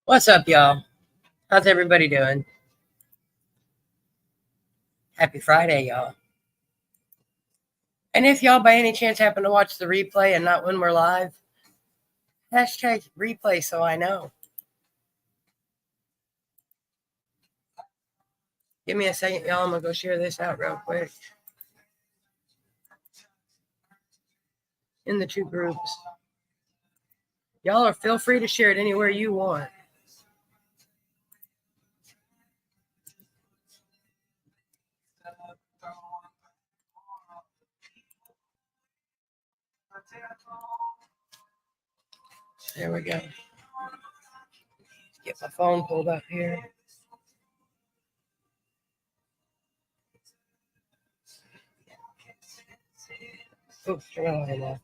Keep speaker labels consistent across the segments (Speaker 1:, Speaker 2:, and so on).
Speaker 1: What's up, y'all? How's everybody doing? Happy Friday, y'all. And if y'all by any chance happen to watch the replay and not when we're live, hashtag replay so I know. Give me a second, y'all. I'm going to go share this out real quick in the two groups. Y'all are feel free to share it anywhere you want. There we go. Get my phone pulled up here. Oops, turn on that.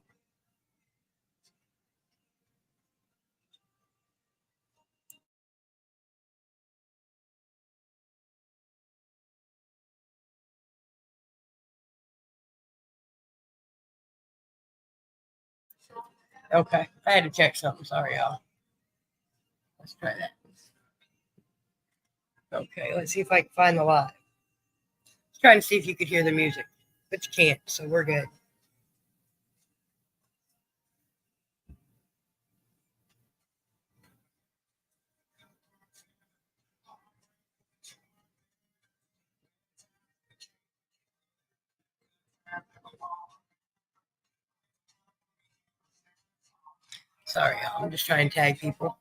Speaker 1: Okay, I had to check something. Sorry, y'all. Let's try that. Okay, let's see if I can find the live. Trying to see if you could hear the music, but you can't, so we're good. Sorry, y'all. I'm just trying to tag people.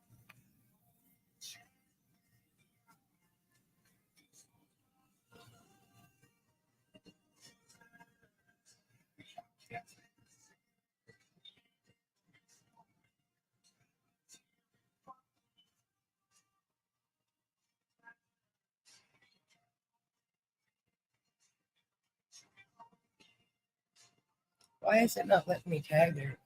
Speaker 1: Why is it not letting me tag her?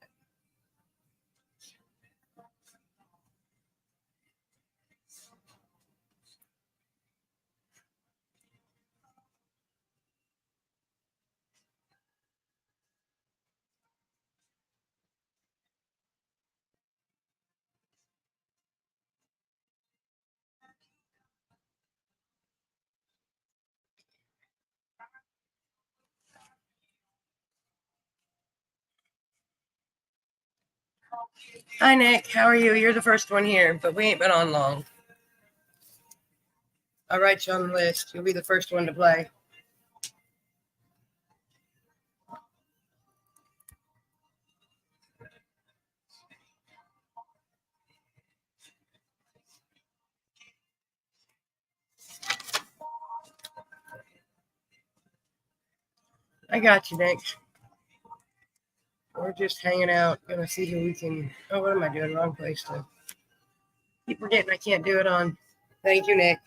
Speaker 1: Hi, Nick. How are you? You're the first one here, but we ain't been on long. I'll write you on the list. You'll be the first one to play. I got you, Nick. We're just hanging out. Gonna see who we can. Oh, what am I doing? Wrong place to. Keep forgetting I can't do it on. Thank you, Nick.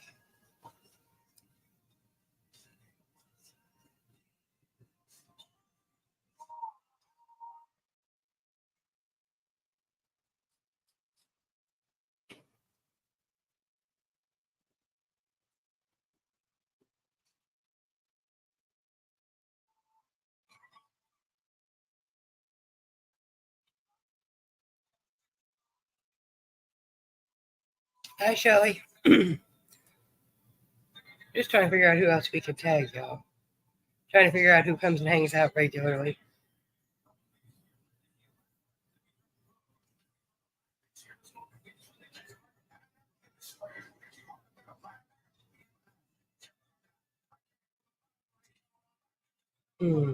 Speaker 1: Hi, Shelly. Just trying to figure out who else we can tag, y'all. Trying to figure out who comes and hangs out regularly. Hmm.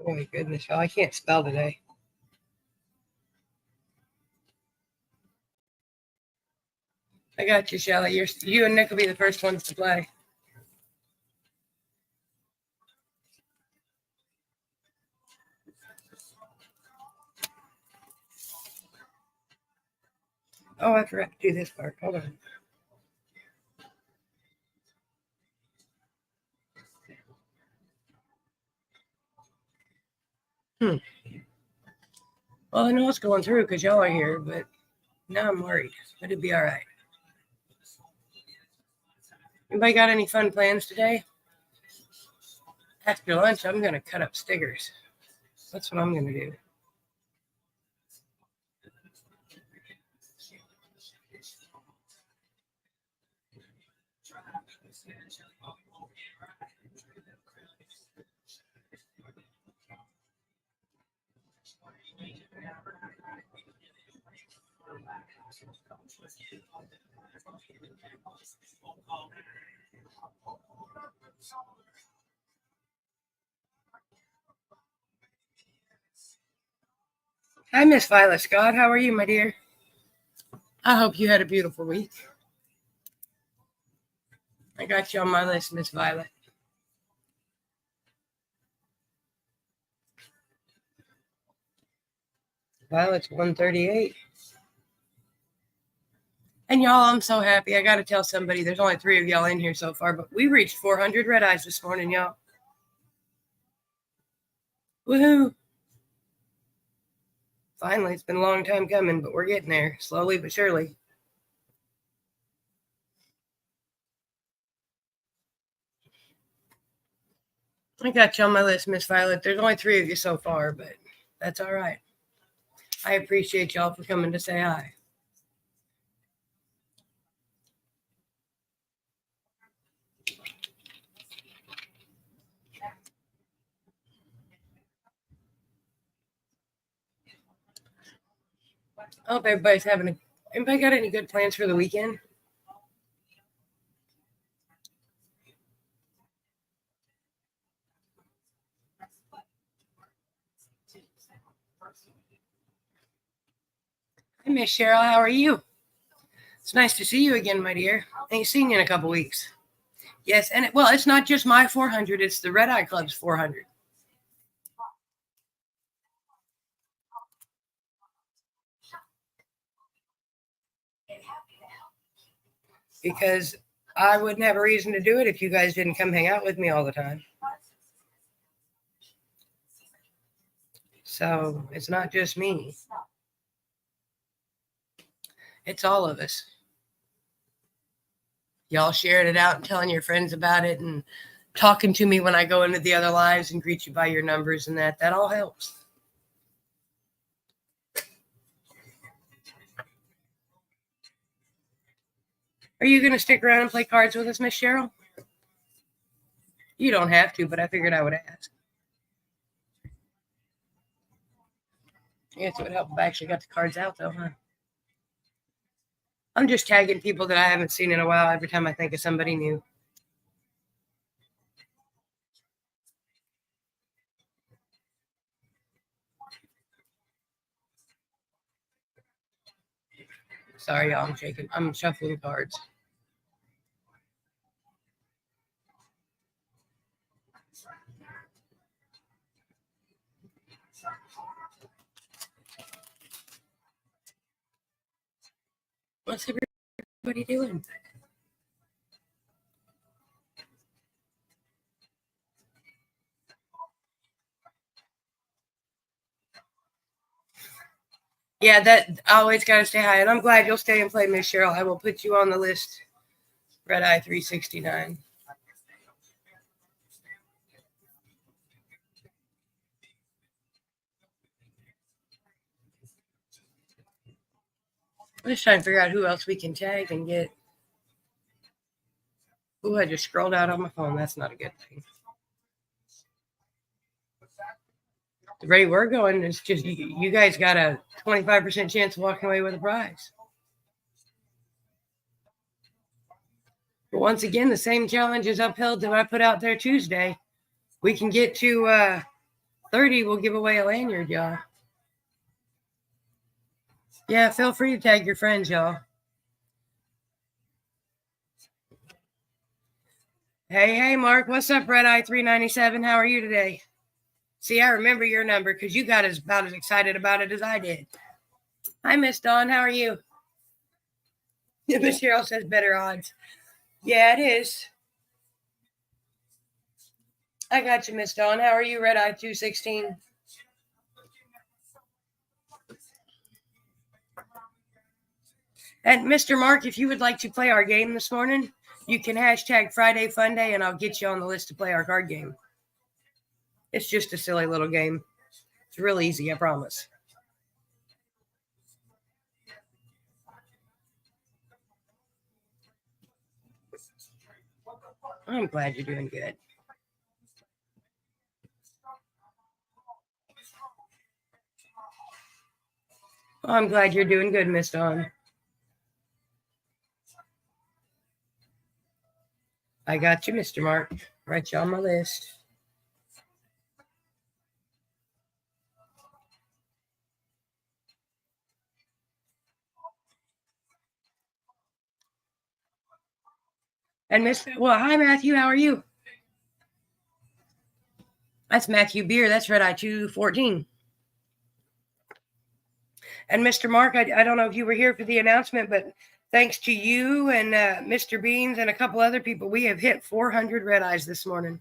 Speaker 1: Oh my goodness, y'all. I can't spell today. I got you, Shelly. You and Nick will be the first ones to play. Oh, I forgot to do this part. Hold on. Well, I know it's going through because y'all are here, but now I'm worried. But it'll be all right. Anybody got any fun plans today? After lunch, I'm going to cut up stickers. That's what I'm going to do. Hi, Miss Violet Scott. How are you, my dear? I hope you had a beautiful week. I got you on my list, Miss Violet. Violet's 138. And y'all, I'm so happy. I got to tell somebody, there's only 3 of y'all in here so far, but we reached 400 red eyes this morning, y'all. Woohoo. Finally, it's been a long time coming, but we're getting there, slowly but surely. I got you on my list, Miss Violet. There's only 3 of you so far, but that's all right. I appreciate y'all for coming to say hi. I hope everybody's anybody got any good plans for the weekend? Hi, Miss Cheryl. How are you? It's nice to see you again, my dear. Ain't seen you in a couple weeks. Yes, and it's not just my 400. It's the Red Eye Club's 400. Because I wouldn't have a reason to do it if you guys didn't come hang out with me all the time. So it's not just me. It's all of us. Y'all sharing it out and telling your friends about it and talking to me when I go into the other lives and greet you by your numbers and that all helps. Are you going to stick around and play cards with us, Miss Cheryl? You don't have to, but I figured I would ask. Yes, it would help if I actually got the cards out, though, huh? I'm just tagging people that I haven't seen in a while every time I think of somebody new. Sorry, y'all, I'm shuffling cards. What's everybody doing? Yeah, that I always got to stay high. And I'm glad you'll stay and play, Miss Cheryl. I will put you on the list. RedEye 369. I'm just trying to figure out who else we can tag and get. Ooh, I just scrolled out on my phone. That's not a good thing. The rate we're going is just you guys got a 25% chance of walking away with a prize. But once again, the same challenge is upheld that I put out there Tuesday. We can get to 30, we'll give away a lanyard, y'all. Yeah, feel free to tag your friends, y'all. Hey, Mark. What's up, RedEye 397? How are you today? See, I remember your number because you got about as excited about it as I did. Hi, Miss Dawn. How are you? Miss Cheryl says better odds. Yeah, it is. I got you, Miss Dawn. How are you, RedEye 216? And Mr. Mark, if you would like to play our game this morning, you can hashtag Friday FunDay and I'll get you on the list to play our card game. It's just a silly little game. It's real easy, I promise. I'm glad you're doing good. I'm glad you're doing good, Miss Dawn. I got you, Mr. Mark. Write you on my list. And hi, Matthew. How are you? That's Matthew Beer. That's RedEye 214. And Mr. Mark, I don't know if you were here for the announcement, but thanks to you and Mr. Beans and a couple other people, we have hit 400 RedEyes this morning.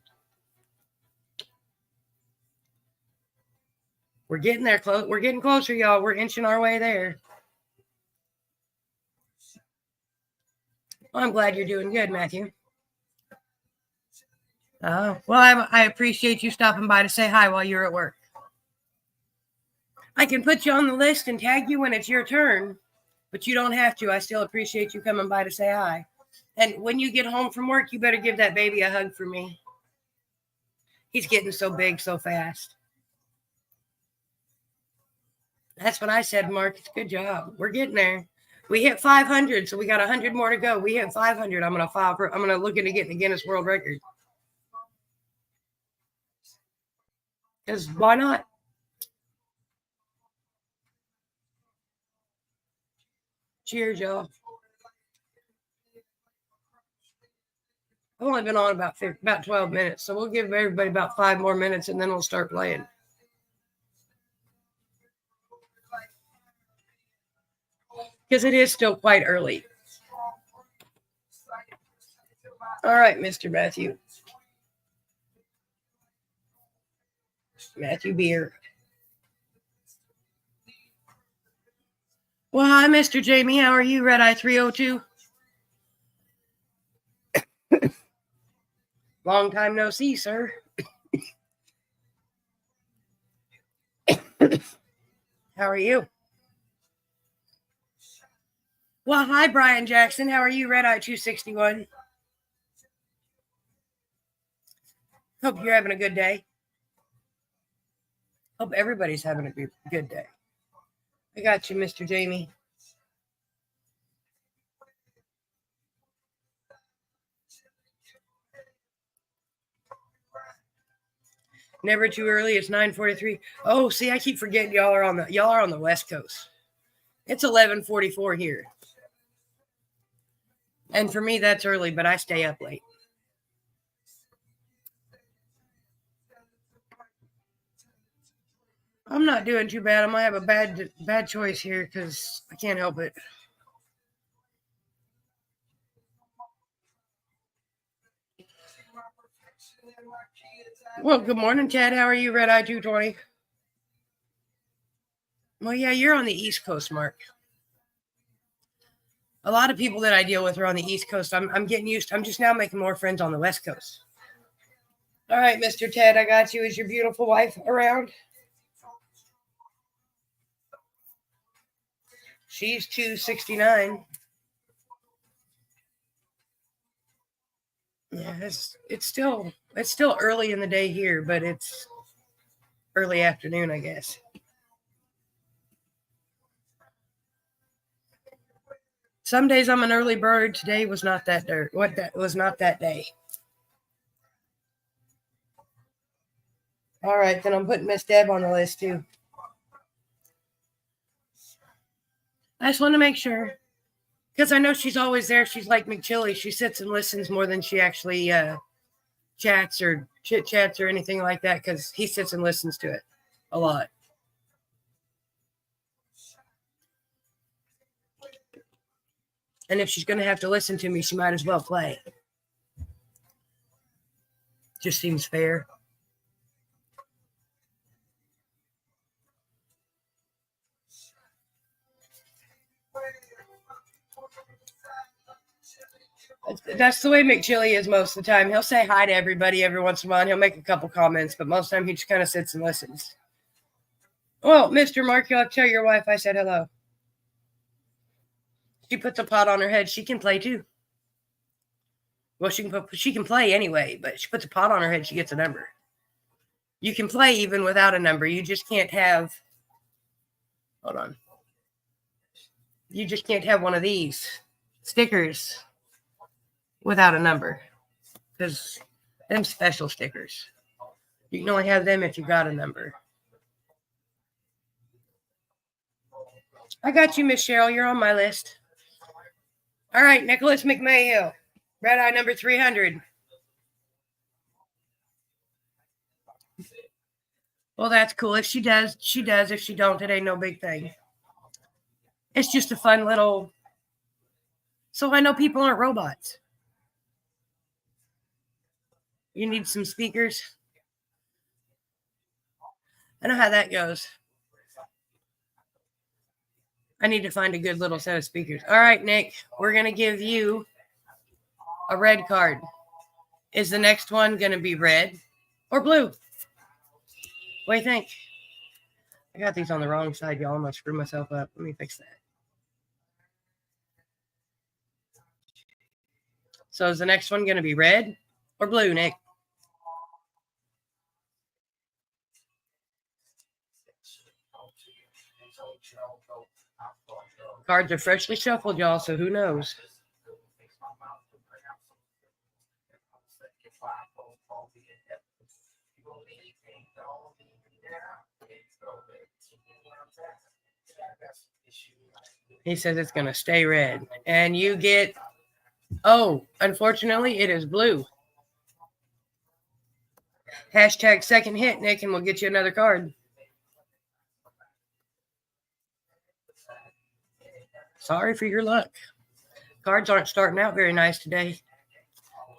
Speaker 1: We're getting there close. We're getting closer, y'all. We're inching our way there. Well, I'm glad you're doing good, Matthew. Oh, well, I appreciate you stopping by to say hi while you're at work. I can put you on the list and tag you when it's your turn, but you don't have to. I still appreciate you coming by to say hi. And when you get home from work, you better give that baby a hug for me. He's getting so big so fast. That's what I said, Mark. It's a good job. We're getting there. We hit 500, so we got 100 more to go. We hit 500. I'm gonna look into getting the Guinness World Record. Because why not? Cheers, y'all. I've only been on about 12 minutes, so we'll give everybody about 5 more minutes, and then we'll start playing. Because it is still quite early. All right, Mr. Matthew. Matthew Beer. Well, hi, Mr. Jamie. How are you, RedEye 302? Long time no see, sir. How are you? Well, hi, Brian Jackson. How are you, RedEye 261? Hope you're having a good day. Hope everybody's having a good day. I got you, Mr. Jamie. Never too early. It's 9:43. Oh, see, I keep forgetting y'all are on the West Coast. It's 11:44 here. And for me, that's early, but I stay up late. I'm not doing too bad. I might have a bad choice here because I can't help it. Well, good morning, Chad. How are you, RedEye 220? Well, yeah, you're on the East Coast, Mark. A lot of people that I deal with are on the East Coast. I'm getting used. I'm just now making more friends on the West Coast. All right, Mr. Ted, I got you. Is your beautiful wife around? She's 269. Yeah, it's still early in the day here, but it's early afternoon, I guess. Some days I'm an early bird. Today was not that was not that day. All right, then I'm putting Miss Deb on the list too. I just want to make sure because I know she's always there. She's like McChilly. She sits and listens more than she actually chats or chit chats or anything like that because he sits and listens to it a lot. And if she's going to have to listen to me, she might as well play. Just seems fair. That's the way McChilly is most of the time. He'll say hi to everybody every once in a while, and he'll make a couple comments, but most of the time he just kind of sits and listens. Well, Mr. Mark, you'll have to tell your wife I said hello. She puts a pot on her head. She can play too. Well, she can play anyway, but she puts a pot on her head. She gets a number. You can play even without a number. You just can't have. Hold on. You just can't have one of these stickers without a number, because them special stickers. You can only have them if you got a number. I got you, Miss Cheryl. You're on my list. All right, Nicholas McMahill, RedEye number 300. Well, that's cool. If she does, she does. If she don't, it ain't no big thing. It's just a fun little. So I know people aren't robots. You need some speakers. I know how that goes. I need to find a good little set of speakers. All right, Nick, we're going to give you a red card. Is the next one going to be red or blue? What do you think? I got these on the wrong side, y'all. I'm going to screw myself up. Let me fix that. So is the next one going to be red or blue, Nick? Cards are freshly shuffled, y'all, so who knows? He says it's going to stay red. And you get, oh, unfortunately, it is blue. Hashtag second hit, Nick, and we'll get you another card. Sorry for your luck. Cards aren't starting out very nice today.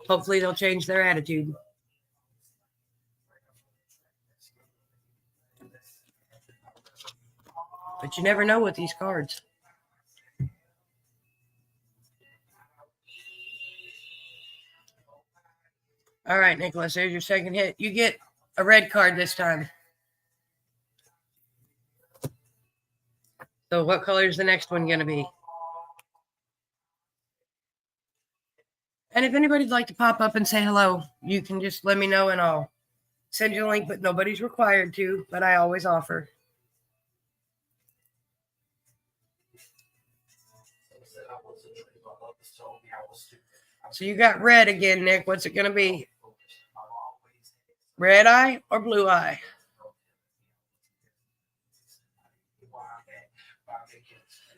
Speaker 1: Hopefully they'll change their attitude. But you never know with these cards. All right, Nicholas, there's your second hit. You get a red card this time. So what color is the next one going to be? And if anybody'd like to pop up and say hello, you can just let me know and I'll send you a link, but nobody's required to, but I always offer. So you got red again, Nick. What's it going to be? RedEye or BlueEye?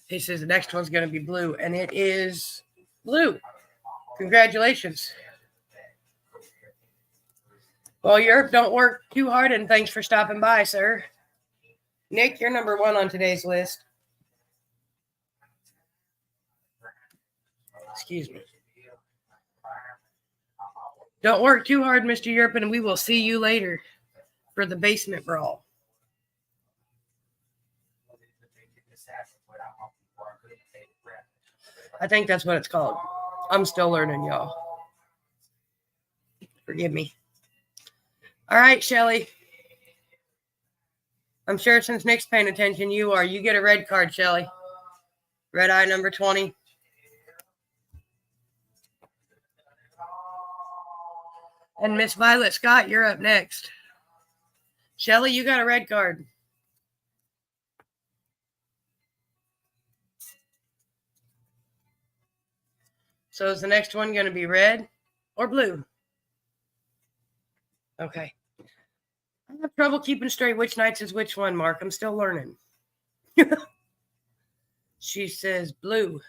Speaker 1: He says the next one's going to be blue, and it is blue. Congratulations. Well, Europe, don't work too hard, and thanks for stopping by, sir. Nick, you're number 1 on today's list. Excuse me. Don't work too hard, Mr. Europe, and we will see you later for the basement brawl. I think that's what it's called. I'm still learning, y'all. Forgive me. All right, Shelly. I'm sure since Nick's paying attention, you are. You get a red card, Shelly. RedEye number 20. And Miss Violet Scott, you're up next. Shelly, you got a red card. So is the next one going to be red or blue? Okay. I have trouble keeping straight which nights is which one, Mark. I'm still learning. She says blue.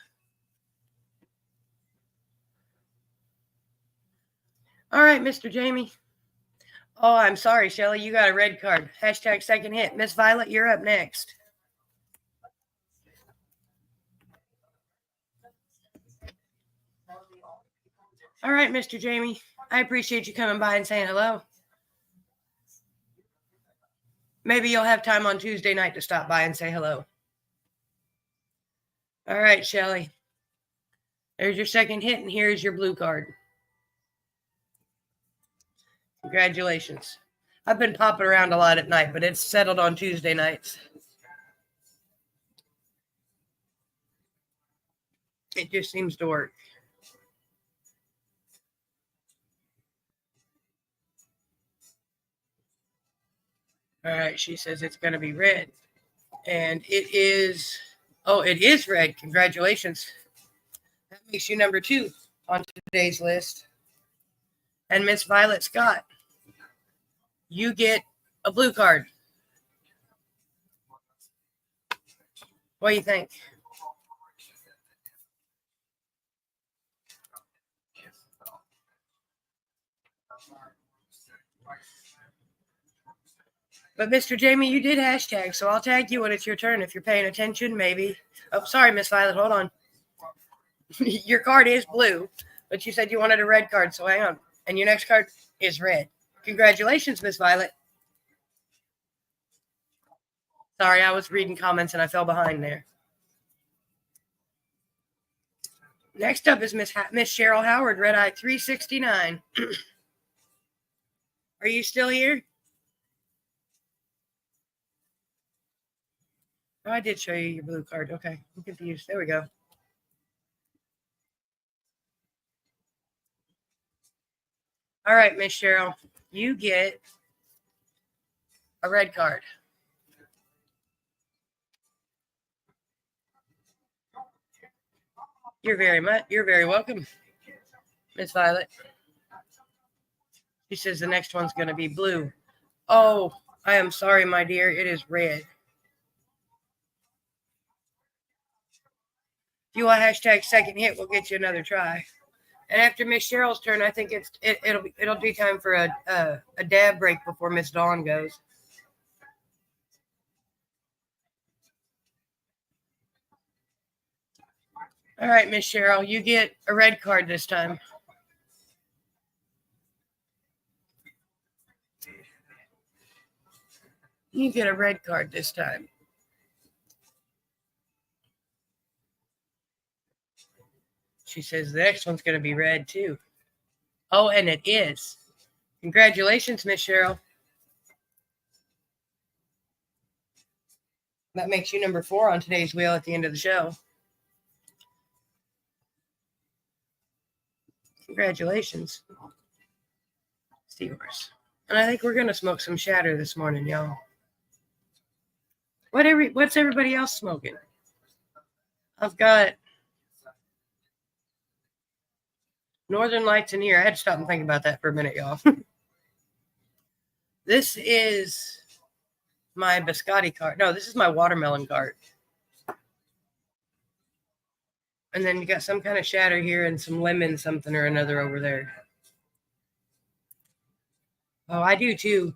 Speaker 1: All right, Mr. Jamie. Oh, I'm sorry, Shelly. You got a red card. Hashtag second hit. Miss Violet, you're up next. All right, Mr. Jamie. I appreciate you coming by and saying hello. Maybe you'll have time on Tuesday night to stop by and say hello. All right, Shelly. There's your second hit, and here's your blue card. Congratulations. I've been popping around a lot at night, but it's settled on Tuesday nights. It just seems to work. All right, she says it's going to be red. And it is, it is red. Congratulations. That makes you number 2 on today's list. And Miss Violet Scott, you get a blue card. What do you think? But Mr. Jamie, you did hashtag, so I'll tag you when it's your turn if you're paying attention, maybe. Oh, sorry, Miss Violet, hold on. Your card is blue, but you said you wanted a red card, so hang on. And your next card is red. Congratulations, Miss Violet. Sorry, I was reading comments and I fell behind there. Next up is Miss Cheryl Howard, RedEye 369. Are you still here? Oh, I did show you your blue card. Okay, I'm confused. There we go. All right, Miss Cheryl, you get a red card. You're very welcome, Miss Violet. She says the next one's going to be blue. Oh, I am sorry, my dear. It is red. If you want hashtag second hit, we'll get you another try. And after Miss Cheryl's turn, I think it'll be time for a dab break before Miss Dawn goes. All right, Miss Cheryl, you get a red card this time. You get a red card this time. She says the next one's going to be red too. Oh, and it is. Congratulations, Miss Cheryl. That makes you number 4 on today's wheel at the end of the show. Congratulations. Steelers. And I think we're going to smoke some shatter this morning, y'all. What's everybody else smoking? I've got Northern Lights in here. I had to stop and think about that for a minute, y'all. This is my biscotti cart. No, this is my watermelon cart. And then you got some kind of shatter here and some lemon something or another over there. Oh, I do too.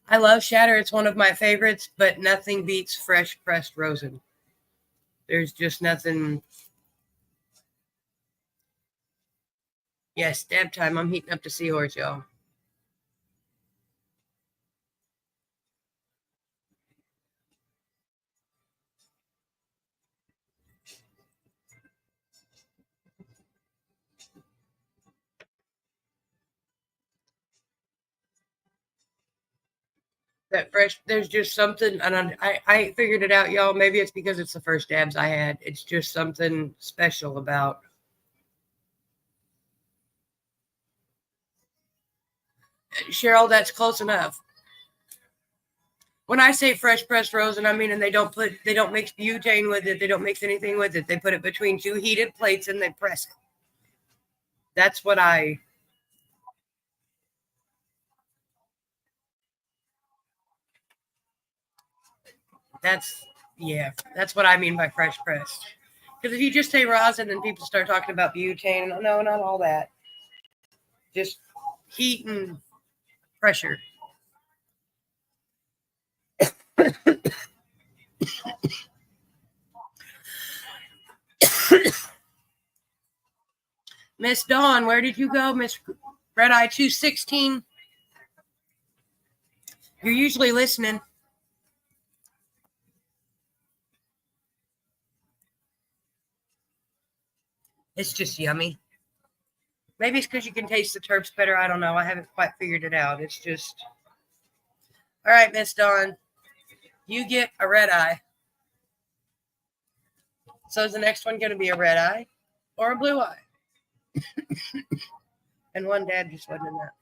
Speaker 1: I love shatter. It's one of my favorites, but nothing beats fresh pressed rosin. There's just nothing. Yes, dab time. I'm heating up the seahorse, y'all. That fresh, there's just something, and I figured it out, y'all. Maybe it's because it's the first dabs I had. It's just something special about. Cheryl, that's close enough. When I say fresh pressed rosin, I mean, and they don't mix butane with it. They don't mix anything with it. They put it between 2 heated plates and they press it. That's what that's what I mean by fresh pressed. Because if you just say rosin, then people start talking about butane. No, not all that. Just heat and pressure. Miss Dawn, where did you go? Miss RedEye 216. You're usually listening. It's just yummy. Maybe it's because you can taste the terps better. I don't know. I haven't quite figured it out. It's just... All right, Miss Dawn. You get a RedEye. So is the next one going to be a RedEye or a BlueEye? And one dad just wasn't in that.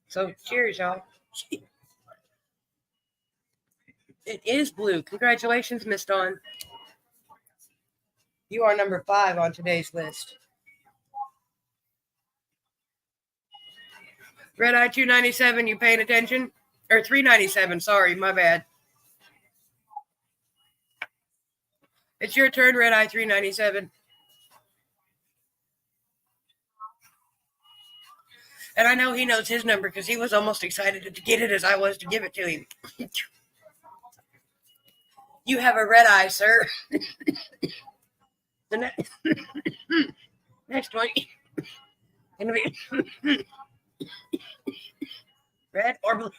Speaker 1: So cheers, y'all. It is blue. Congratulations, Miss Dawn. You are number 5 on today's list. RedEye 297, you paying attention? Or 397, sorry, my bad. It's your turn, RedEye 397. And I know he knows his number because he was almost excited to get it as I was to give it to him. You have a RedEye, sir. The next one gonna be red or blue.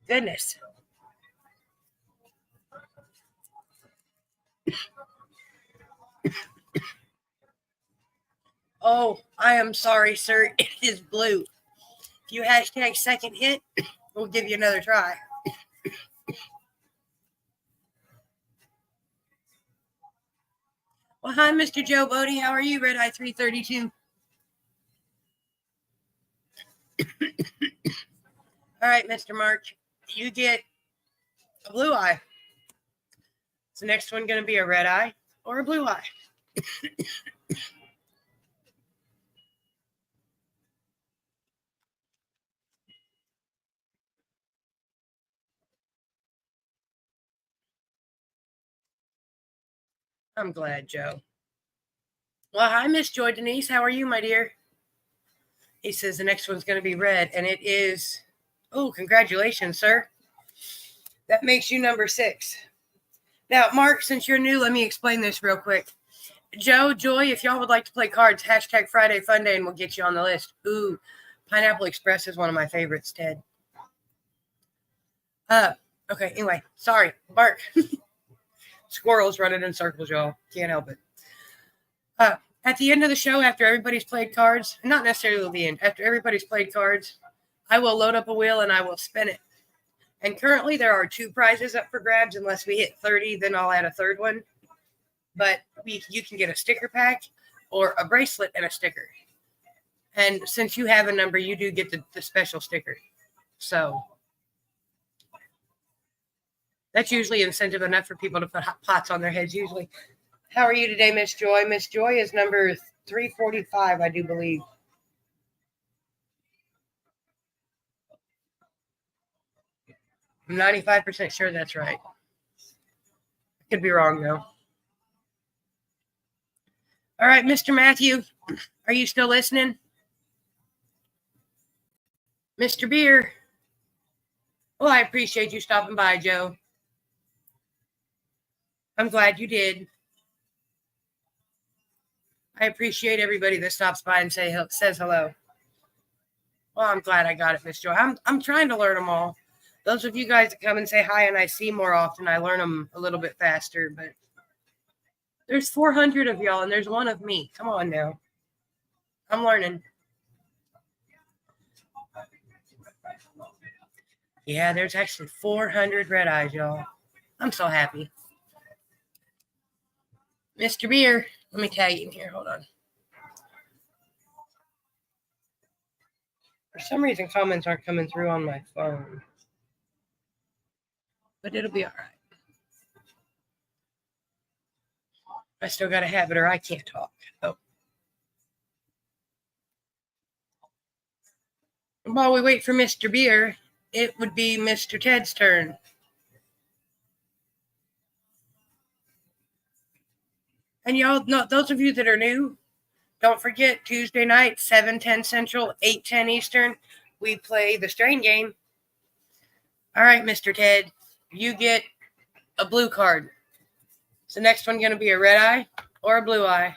Speaker 1: Goodness. Oh, I am sorry, sir. It is blue. If you hashtag second hit, we'll give you another try. Well, hi, Mr. Joe Bodie. How are you, RedEye 332? All right, Mr. March, you get a BlueEye. Is the next one going to be a RedEye or a BlueEye? I'm glad, Joe. Well, hi, Miss Joy Denise. How are you, my dear? He says the next one's going to be red, and it is... Oh, congratulations, sir. That makes you number 6. Now, Mark, since you're new, let me explain this real quick. Joe, Joy, if y'all would like to play cards, hashtag Friday Fun Day, and we'll get you on the list. Ooh, Pineapple Express is one of my favorites, Ted. Okay, anyway, sorry. Bark. Squirrels running in circles, y'all. Can't help it. At the end of the show, after everybody's played cards, not necessarily the end, after everybody's played cards, I will load up a wheel and I will spin it. And currently there are 2 prizes up for grabs. Unless we hit 30, then I'll add a third one. But you can get a sticker pack or a bracelet and a sticker. And since you have a number, you do get the special sticker. So that's usually incentive enough for people to put hot pots on their heads usually. How are you today, Miss Joy? Miss Joy is number 345, I do believe. I'm 95% sure that's right. I could be wrong, though. All right, Mr. Matthew, are you still listening? Mr. Beer. Well, I appreciate you stopping by, Joe. I'm glad you did. I appreciate everybody that stops by and says hello. Well, I'm glad I got it, Miss Joy. I'm trying to learn them all. Those of you guys that come and say hi and I see more often, I learn them a little bit faster. But there's 400 of y'all and there's one of me. Come on now. I'm learning. Yeah, there's actually 400 RedEyes, y'all. I'm so happy. Mr. Beer, let me tag you in here. Hold on. For some reason, comments aren't coming through on my phone. But it'll be all right. I still got to have it or I can't talk. Oh. While we wait for Mr. Beer, it would be Mr. Ted's turn. And y'all know, those of you that are new, don't forget Tuesday night, 7:10 Central, 8:10 Eastern, we play the Strain game. All right, Mr. Ted, you get a blue card. Is the next one going to be a RedEye or a BlueEye?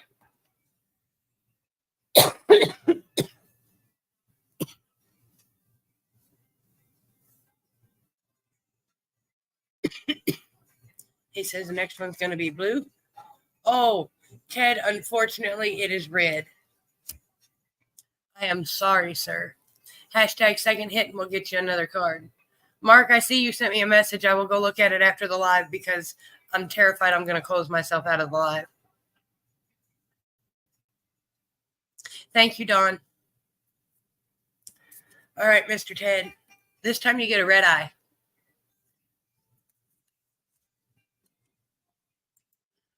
Speaker 1: He says the next one's going to be blue. Oh, Ted, unfortunately, it is red. I am sorry, sir. Hashtag second hit and we'll get you another card. Mark, I see you sent me a message. I will go look at it after the live because I'm terrified I'm going to close myself out of the live. Thank you, Dawn. All right, Mr. Ted. This time you get a red eye.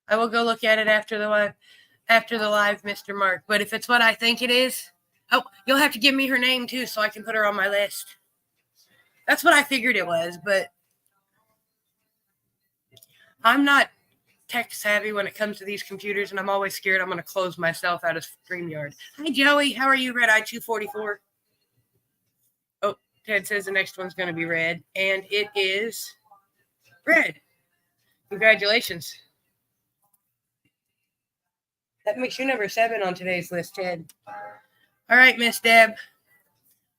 Speaker 1: I will go look at it after the live, Mr. Mark. But if it's what I think it is, oh, you'll have to give me her name too so I can put her on my list. That's what I figured it was, but I'm not tech savvy when it comes to these computers, and I'm always scared I'm going to close myself out of StreamYard. Hi, Joey. How are you, RedEye 244? Oh, Ted says the next one's going to be red, and it is red. Congratulations. That makes you number 7 on today's list, Ted. All right, Miss Deb.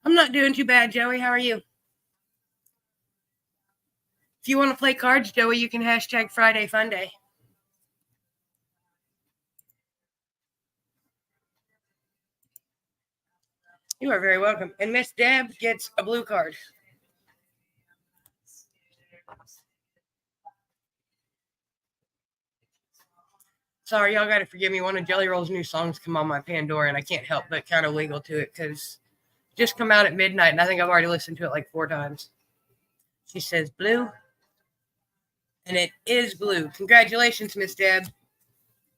Speaker 1: I'm not doing too bad, Joey. How are you? If you want to play cards, Joey, you can hashtag Friday FunDay. You are very welcome. And Miss Deb gets a blue card. Sorry, y'all got to forgive me. One of Jelly Roll's new songs come on my Pandora, and I can't help but kind of wiggle to it because it just come out at midnight, and I think I've already listened to it like 4 times. She says blue, and it is blue. Congratulations, Miss Deb.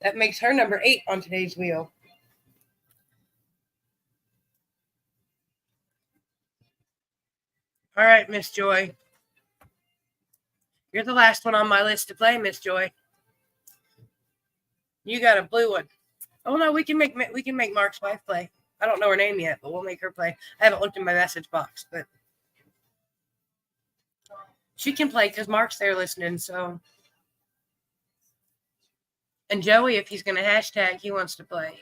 Speaker 1: That makes her number 8 on today's wheel. All right, Miss Joy. You're the last one on my list to play, Miss Joy. You got a blue one. Oh no, we can make Mark's wife play. I don't know her name yet, but we'll make her play. I haven't looked in my message box, but she can play because Mark's there listening. So, and Joey, if he's going to hashtag, he wants to play.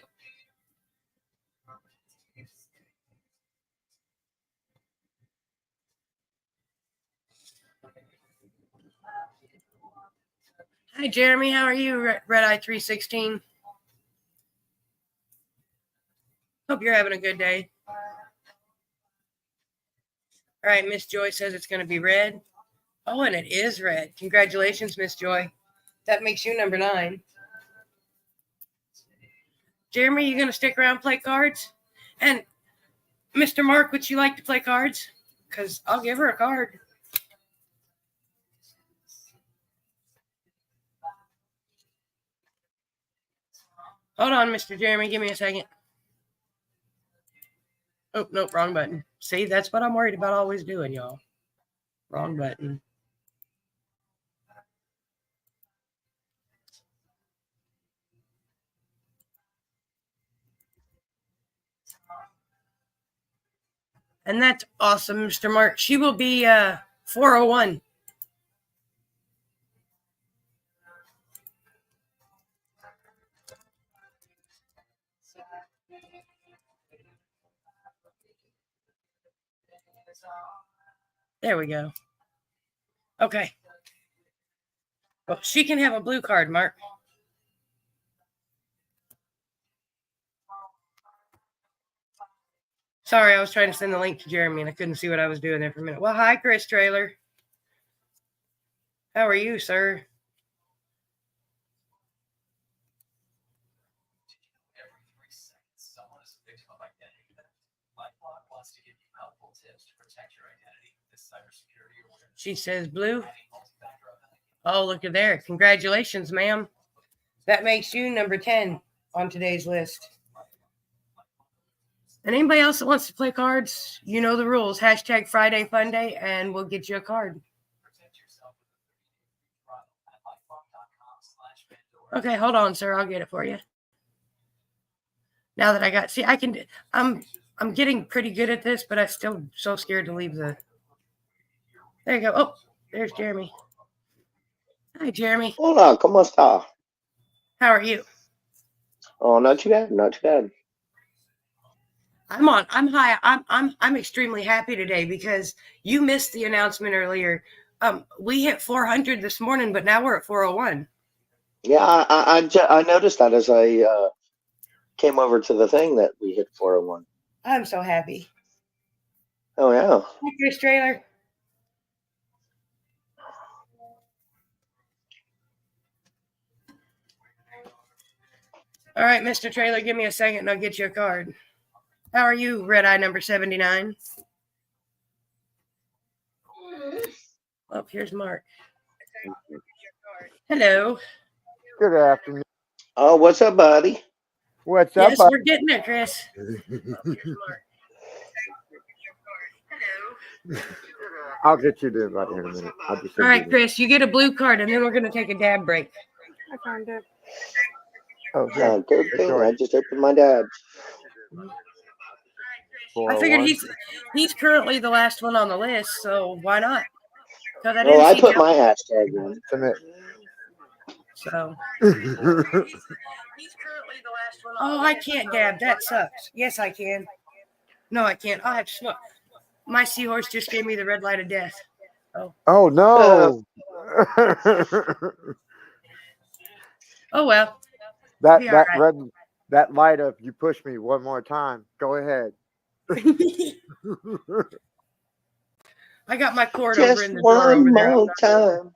Speaker 1: Hi, Jeremy. How are you, RedEye 316? Hope you're having a good day. All right, Miss Joy says it's going to be red. Oh, and it is red. Congratulations, Miss Joy. That makes you number 9. Jeremy, you going to stick around and play cards? And Mr. Mark, would you like to play cards? Because I'll give her a card. Hold on, Mr. Jeremy. Give me a second. Oh, nope, wrong button. See, that's what I'm worried about always doing, y'all. Wrong button. And that's awesome, Mr. Mark. She will be 401. There we go. Okay. Well, she can have a blue card, Mark. Sorry, I was trying to send the link to Jeremy and I couldn't see what I was doing there for a minute. Well, hi, Chris Trailer. How are you, sir? She says blue. Oh, look at there. Congratulations, ma'am. That makes you number 10 on today's list. And anybody else that wants to play cards, you know the rules. Hashtag Friday FunDay, and we'll get you a card. Okay, hold on, sir. I'll get it for you. Now that I got, see, I can. I'm getting pretty good at this, but I'm still so scared to leave the. There you go. Oh, there's Jeremy. Hi, Jeremy.
Speaker 2: Hola, ¿cómo está?
Speaker 1: How are you?
Speaker 2: Oh, not too bad, not too bad.
Speaker 1: I'm high. I'm extremely happy today because you missed the announcement earlier. We hit 400 this morning, but now we're at 401.
Speaker 2: Yeah, I noticed that as I came over to the thing that we hit 401.
Speaker 1: I'm so happy.
Speaker 2: Oh, yeah.
Speaker 1: Hi, Chris Trailer. All right, Mr. Trailer, give me a second and I'll get you a card. How are you, RedEye number 79? Oh, here's Mark. Hello.
Speaker 3: Good afternoon.
Speaker 2: Oh, what's up, buddy?
Speaker 3: What's up?
Speaker 1: Yes, we're getting there, Chris.
Speaker 3: I'll get you the invite here in a minute.
Speaker 1: All right, Chris, you get a blue card, and then we're going to take a dab break.
Speaker 3: I found it. Oh,
Speaker 2: Yeah, good thing. I just opened my dad.
Speaker 1: I figured he's currently the last one on the list, so why not?
Speaker 2: Well, I put my hashtag in.
Speaker 3: Submit.
Speaker 1: So. He's currently the last one on the list. I can't dab. That sucks. Yes, I can. No, I can't. I'll have to smoke. My seahorse just gave me the red light of death.
Speaker 3: Oh no.
Speaker 1: Oh well.
Speaker 3: That light up, you push me one more time. Go ahead.
Speaker 1: I got my cord
Speaker 2: just
Speaker 1: over in the door over there.
Speaker 2: One more time.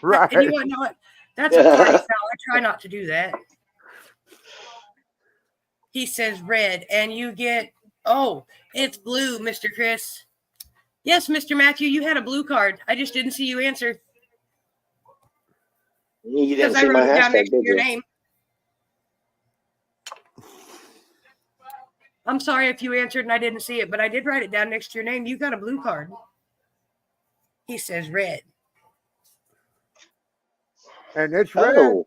Speaker 3: Right.
Speaker 1: And you want to know what? That's a party foul. I try not to do that. He says red, and you get, it's blue, Mr. Chris. Yes, Mr. Matthew, you had a blue card. I just didn't see you answer.
Speaker 2: You didn't
Speaker 1: I
Speaker 2: see
Speaker 1: wrote
Speaker 2: my
Speaker 1: it down
Speaker 2: hashtag,
Speaker 1: next to
Speaker 2: did
Speaker 1: your
Speaker 2: you?
Speaker 1: name. I'm sorry if you answered and I didn't see it, but I did write it down next to your name. You got a blue card. He says red.
Speaker 3: And it's red.
Speaker 2: Oh.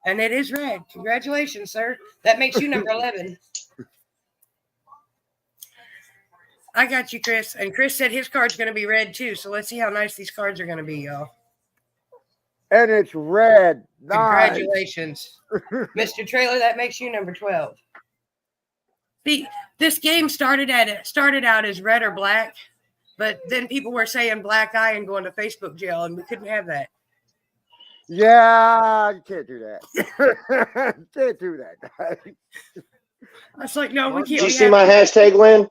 Speaker 1: And it is red. Congratulations, sir. That makes you number 11. I got you, Chris. And Chris said his card's going to be red, too. So let's see how nice these cards are going to be, y'all.
Speaker 3: And it's red. Nice.
Speaker 1: Congratulations. Mr. Trailer, that makes you number 12. See, this game started out as red or black, but then people were saying black eye and going to Facebook jail, and we couldn't have that.
Speaker 3: Yeah, you can't do that. Can't do that, guys.
Speaker 1: I was like, no, we can't.
Speaker 2: Did you see my hashtag, Lynn?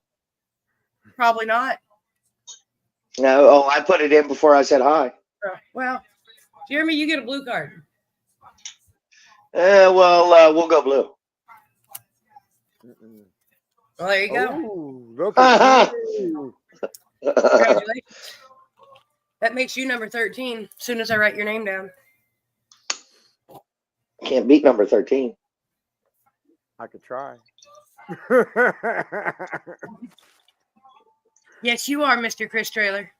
Speaker 1: Probably not.
Speaker 2: No. Oh, I put it in before I said hi.
Speaker 1: Well, Jeremy, you get a blue card.
Speaker 2: We'll go blue.
Speaker 1: Well, there you go.
Speaker 3: Ooh, look at you.
Speaker 1: Congratulations. That makes you number 13 as soon as I write your name down.
Speaker 2: Can't beat number 13.
Speaker 3: I could try.
Speaker 1: Yes, you are, Mr. Chris Trailer.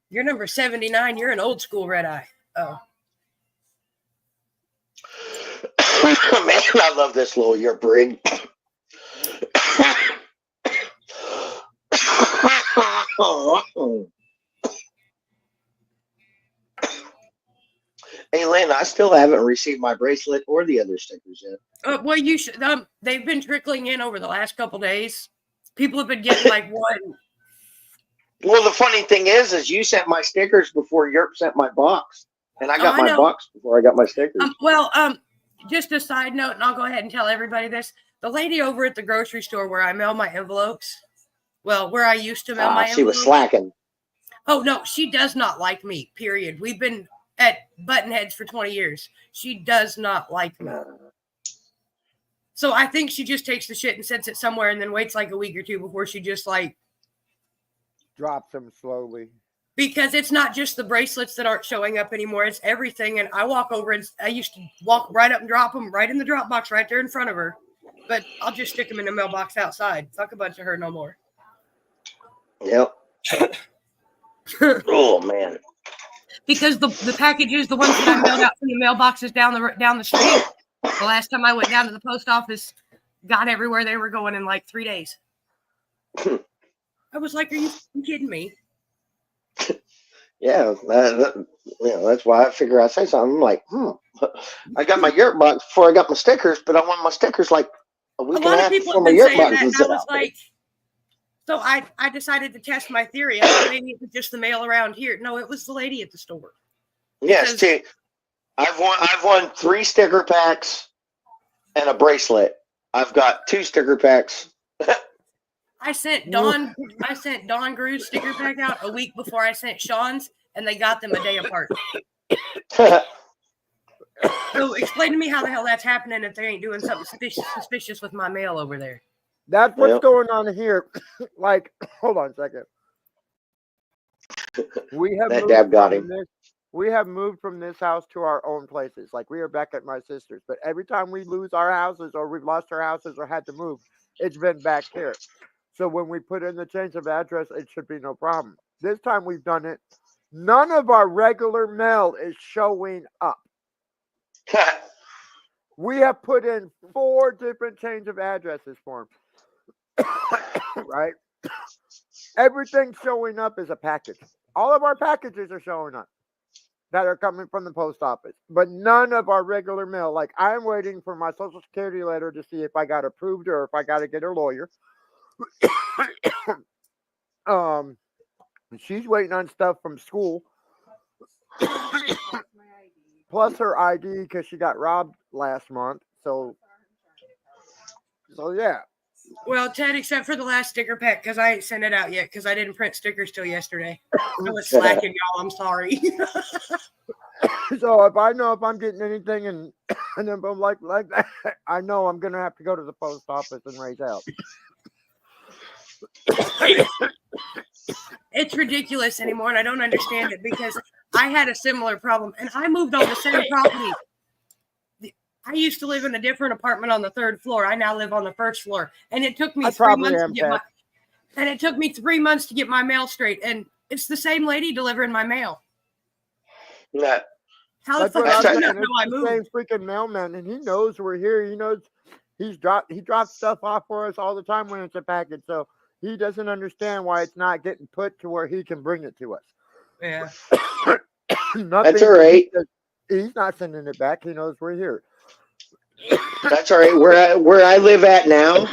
Speaker 1: You're number 79. You're an old school RedEye. Oh.
Speaker 2: Man, I love this little Europe rig. Hey, Lynn, I still haven't received my bracelet or the other stickers yet.
Speaker 1: Well, you should. They've been trickling in over the last couple days. People have been getting like one.
Speaker 2: Well, the funny thing is you sent my stickers before Europe sent my box, and I got my box before I got my stickers.
Speaker 1: Just a side note, and I'll go ahead and tell everybody this: the lady over at the grocery store where I mail my envelopes, where I used to mail my envelopes,
Speaker 2: she was slacking.
Speaker 1: Oh no, she does not like me. Period. We've been at button heads for 20 years. She does not like me. So I think she just takes the shit and sets it somewhere and then waits like a week or two before she just like
Speaker 3: drops them slowly.
Speaker 1: Because it's not just the bracelets that aren't showing up anymore. It's everything. And I walk over and I used to walk right up and drop them right in the drop box right there in front of her. But I'll just stick them in the mailbox outside. Fuck a bunch of her no more.
Speaker 2: Yep. Oh, man.
Speaker 1: Because the packages, the ones that I mailed out from the mailboxes down the street, the last time I went down to the post office, got everywhere they were going in like 3 days. I was like, are you kidding me?
Speaker 2: Yeah, that's why I figure I say something. I'm like, I got my yurt box before I got my stickers, but I want my stickers like a week and a half before my yurt box is out.
Speaker 1: So I decided to test my theory. I thought maybe it was just the mail around here. No, it was the lady at the store.
Speaker 2: Yes,
Speaker 1: Because-
Speaker 2: I've won 3 sticker packs and a bracelet. I've got 2 sticker packs.
Speaker 1: I sent Dawn Gru's sticker pack out a week before I sent Sean's, and they got them a day apart. So explain to me how the hell that's happening if they ain't doing something suspicious with my mail over there.
Speaker 3: That's what's going on here. Like, hold on a second. We have
Speaker 2: That dab got him.
Speaker 3: We have moved from this house to our own places. Like, we are back at my sister's. But every time we lose our houses or we've lost our houses or had to move, it's been back here. So when we put in the change of address, it should be no problem. This time we've done it. None of our regular mail is showing up. We have put in 4 different change of addresses for them. Right? Everything showing up is a package. All of our packages are showing up that are coming from the post office, but none of our regular mail. Like, I'm waiting for my Social Security letter to see if I got approved or if I got to get a lawyer. She's waiting on stuff from school. Plus her ID because she got robbed last month. So yeah.
Speaker 1: Well, Ted, except for the last sticker pack, because I ain't sent it out yet because I didn't print stickers till yesterday. I was slacking, y'all. I'm sorry.
Speaker 3: So if I know if I'm getting anything and then I'm like that, I know I'm gonna have to go to the post office and raise out.
Speaker 1: It's ridiculous anymore, and I don't understand it because I had a similar problem, and I moved on the same property. I used to live in a different apartment on the 3rd floor. I now live on the 1st floor, and it took me 3 months to get and it took me 3 months to get my mail straight. And it's the same lady delivering my mail.
Speaker 2: Yeah.
Speaker 1: How the fuck do you know I moved?
Speaker 3: Same freaking mailman, and he knows we're here. He knows he drops stuff off for us all the time when it's a package. So he doesn't understand why it's not getting put to where he can bring it to us.
Speaker 1: Yeah.
Speaker 2: That's all right.
Speaker 3: He's not sending it back. He knows we're here.
Speaker 2: That's all right. Where I live at now,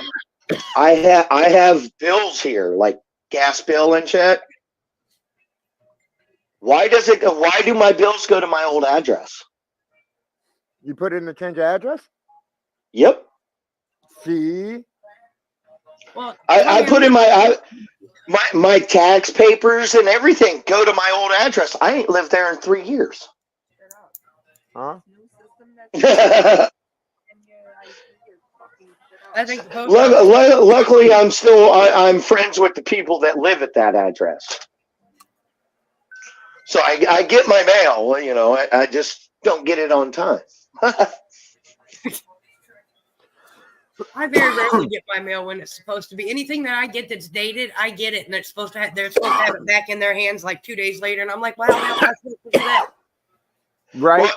Speaker 2: I have bills here, like gas bill and shit. Why do my bills go to my old address?
Speaker 3: You put in the change of address?
Speaker 2: Yep.
Speaker 3: See?
Speaker 1: Well,
Speaker 2: I put in my tax papers and everything go to my old address. I ain't lived there in 3 years.
Speaker 3: Huh?
Speaker 1: I think
Speaker 2: luckily I'm friends with the people that live at that address. So I get my mail, you know, I just don't get it on time.
Speaker 1: I very rarely get my mail when it's supposed to be. Anything that I get that's dated, I get it, and they're supposed to have it back in their hands like 2 days later, and I'm like, wow, how am I supposed to do that?
Speaker 3: Right.
Speaker 2: Well,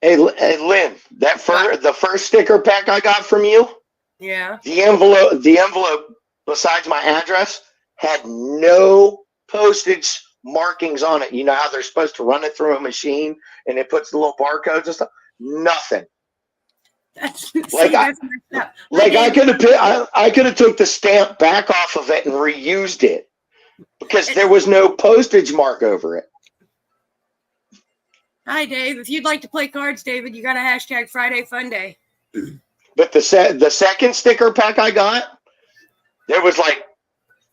Speaker 2: hey, Lynn, the first sticker pack I got from you,
Speaker 1: yeah,
Speaker 2: the envelope besides my address had no postage markings on it. You know how they're supposed to run it through a machine and it puts the little barcodes and stuff? Nothing.
Speaker 1: That's
Speaker 2: like
Speaker 1: that's messed up.
Speaker 2: I could have took the stamp back off of it and reused it because there was no postage mark over it.
Speaker 1: Hi, Dave. If you'd like to play cards, David, you got a hashtag Friday FunDay.
Speaker 2: But the second sticker pack I got, there was like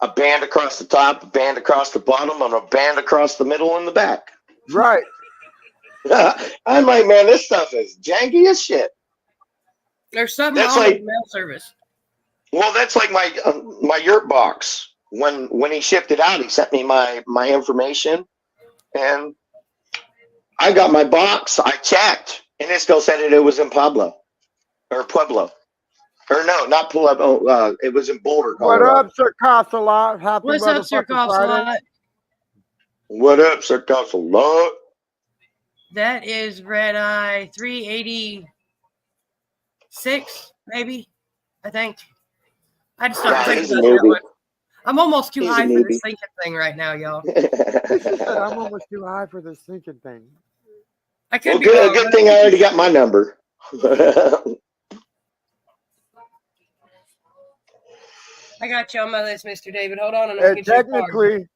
Speaker 2: a band across the top, a band across the bottom, and a band across the middle and the back.
Speaker 3: Right.
Speaker 2: I'm like, man, this stuff is janky as shit.
Speaker 1: There's something wrong with mail service.
Speaker 2: Well, that's like my yurt box. When he shipped it out, he sent me my information, and I got my box. I checked, and it still said it was in Pueblo. Or no, not Pueblo. It was in Boulder, Colorado.
Speaker 3: What up, Sir Cosalot? Happy
Speaker 1: What's up, Sir Cosalot?
Speaker 2: What up, Sir Cosalot?
Speaker 1: That is RedEye 386, maybe. I think. I just started thinking about that one. I'm almost too high for this thinking thing right now, y'all.
Speaker 3: I'm almost too high for this thinking thing.
Speaker 1: I could be
Speaker 2: good thing I already got my number.
Speaker 1: I got you on my list, Mr. David. Hold on, and I'll get you a card.
Speaker 3: Technically,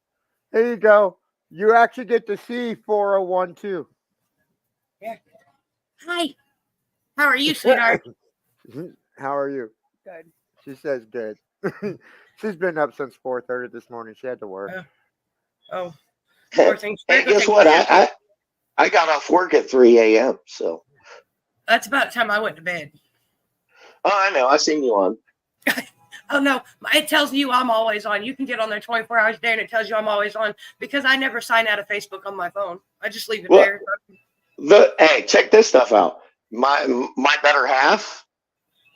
Speaker 3: here you go. You actually get to see 401 too.
Speaker 1: Yeah. Hi. How are you, sweetheart?
Speaker 3: How are you?
Speaker 1: Good.
Speaker 3: She says good. She's been up since 4:30 this morning. She had to work.
Speaker 1: Oh. Poor thing.
Speaker 2: Hey, guess what? I got off work at 3 a.m. So
Speaker 1: That's about the time I went to bed.
Speaker 2: oh, I know. I seen you on.
Speaker 1: Oh, no. It tells you I'm always on. You can get on there 24 hours a day, and it tells you I'm always on because I never sign out of Facebook on my phone. I just leave it there.
Speaker 2: Hey, check this stuff out. My better half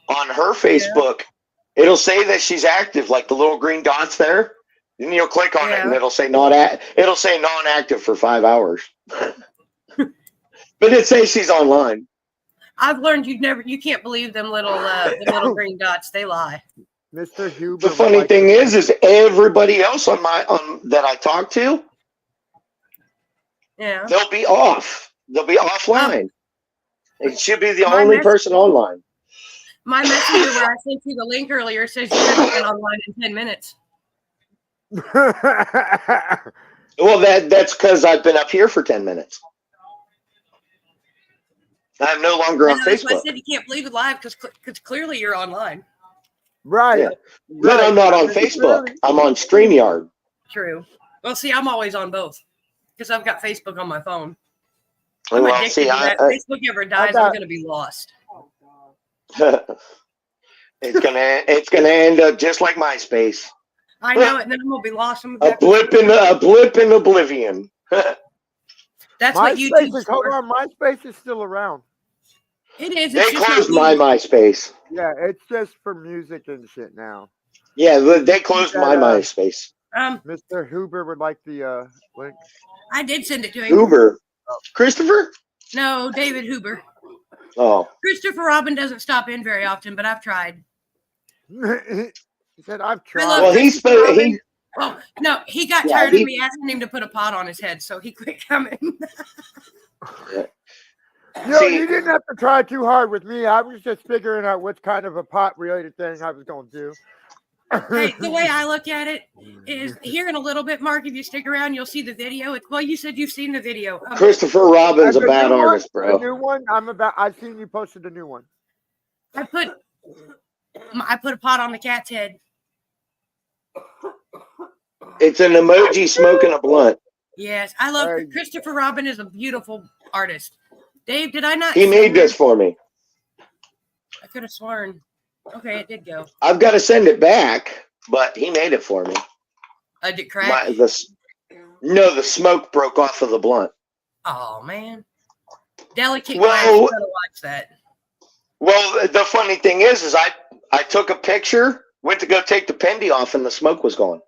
Speaker 2: on her Facebook, it'll say that she's active, like the little green dots there. Then you'll click on it, and it'll say non-active for 5 hours. But it says she's online.
Speaker 1: I've learned you can't believe them little green dots. They lie.
Speaker 3: Mr. Huber.
Speaker 2: The funny thing is everybody else on that I talk to, they'll be off. They'll be offline. It should be the only person online.
Speaker 1: My messenger where I sent you the link earlier says you haven't been online in 10 minutes.
Speaker 2: Well, that's because I've been up here for 10 minutes. I'm no longer on Facebook.
Speaker 1: I said you can't believe it live because clearly you're online.
Speaker 3: Right.
Speaker 2: Yeah. But I'm not on Facebook. I'm on StreamYard.
Speaker 1: True. Well, see, I'm always on both because I've got Facebook on my phone.
Speaker 2: Well, see,
Speaker 1: if Facebook ever dies, I'm going to be lost.
Speaker 2: It's gonna end up just like MySpace.
Speaker 1: I know it, and then I'm gonna be lost.
Speaker 2: A blip in oblivion.
Speaker 1: That's what YouTube is.
Speaker 3: Hold on, MySpace is still around.
Speaker 1: It is.
Speaker 2: They closed my MySpace.
Speaker 3: Yeah, it's just for music and shit now.
Speaker 2: Yeah, they closed my MySpace.
Speaker 3: Mr. Huber would like the link.
Speaker 1: I did send it to him.
Speaker 2: Huber, Christopher?
Speaker 1: No, David Huber.
Speaker 2: Oh,
Speaker 1: Christopher Robin doesn't stop in very often, but I've tried.
Speaker 3: He said, "I've tried."
Speaker 2: Well, he.
Speaker 1: Oh no, he got tired of me asking him to put a pot on his head, so he quit coming.
Speaker 3: You didn't have to try too hard with me. I was just figuring out what kind of a pot-related thing I was going to do.
Speaker 1: Hey, the way I look at it is here in a little bit, Mark, if you stick around, you'll see the video. Well, you said you've seen the video.
Speaker 2: Christopher Robin's a bad artist, bro.
Speaker 3: The new one, I've seen you posted a new one.
Speaker 1: I put a pot on the cat's head.
Speaker 2: It's an emoji smoking a blunt.
Speaker 1: Yes, I love Christopher Robin is a beautiful artist. Dave, did I not?
Speaker 2: He made this for me.
Speaker 1: I could have sworn. Okay, it did go.
Speaker 2: I've got to send it back, but he made it for me.
Speaker 1: Did it crack?
Speaker 2: No, the smoke broke off of the blunt.
Speaker 1: Oh, man. Delicate.
Speaker 2: Well,
Speaker 1: you gotta watch that.
Speaker 2: Well, the funny thing is I took a picture, went to go take the pendy off, and the smoke was gone.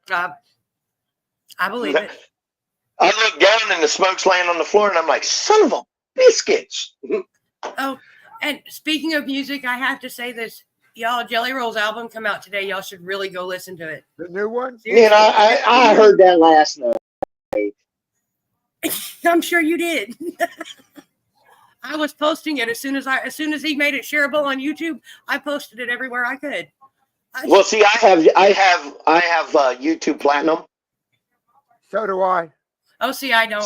Speaker 1: I believe it.
Speaker 2: I looked down, and the smoke's laying on the floor, and I'm like, son of a biscuits.
Speaker 1: Oh, and speaking of music, I have to say this. Y'all, Jelly Roll's album come out today. Y'all should really go listen to it.
Speaker 3: The new one?
Speaker 2: Yeah, I heard that last night.
Speaker 1: I'm sure you did. I was posting it as soon as he made it shareable on YouTube. I posted it everywhere I could.
Speaker 2: Well, see, I have YouTube Platinum.
Speaker 3: So do I.
Speaker 1: Oh, see, I don't.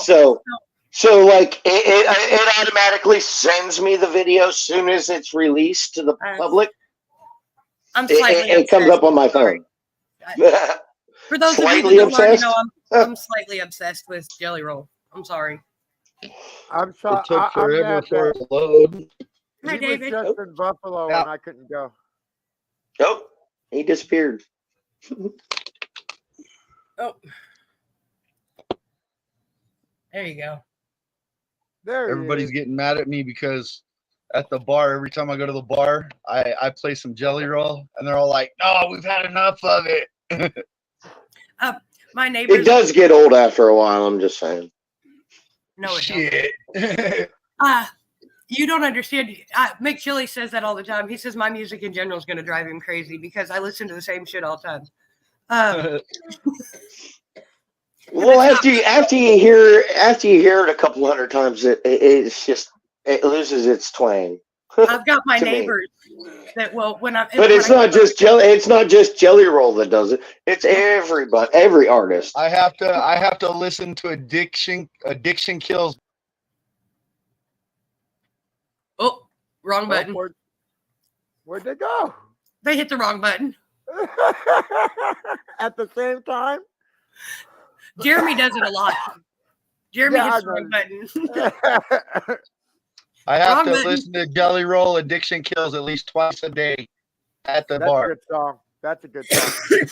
Speaker 2: So like it automatically sends me the video as soon as it's released to the public. It comes up on my phone.
Speaker 1: For those of you who don't already know, I'm slightly obsessed with Jelly Roll. I'm sorry.
Speaker 3: I'm sorry.
Speaker 4: It took forever for it to load.
Speaker 1: Hi, David.
Speaker 3: He was just in Buffalo and I couldn't go.
Speaker 2: Nope. He disappeared.
Speaker 1: Oh. There you go.
Speaker 4: Everybody's getting mad at me because at the bar, every time I go to the bar, I play some Jelly Roll, and they're all like, "No, we've had enough of it."
Speaker 1: My neighbors.
Speaker 2: It does get old after a while. I'm just saying.
Speaker 1: No, it
Speaker 4: Shit.
Speaker 1: You don't understand. Mick Chili says that all the time. He says my music in general is going to drive him crazy because I listen to the same shit all the time.
Speaker 2: Well, after you hear it a couple hundred times, it loses its twang.
Speaker 1: I've got my
Speaker 2: To me.
Speaker 1: neighbors that when I.
Speaker 2: But it's not just jelly. It's not just Jelly Roll that does it. It's everybody, every artist.
Speaker 4: I have to listen to Addiction Kills.
Speaker 1: Oh, wrong button.
Speaker 3: Where'd they go?
Speaker 1: They hit the wrong button.
Speaker 3: At the same time?
Speaker 1: Jeremy does it a lot. Jeremy
Speaker 3: Yeah,
Speaker 1: hits the wrong button.
Speaker 4: I have
Speaker 1: Wrong
Speaker 4: to
Speaker 1: button.
Speaker 4: listen to Jelly Roll Addiction Kills at least twice a day at the
Speaker 3: That's a
Speaker 4: bar.
Speaker 3: good song. That's a good song.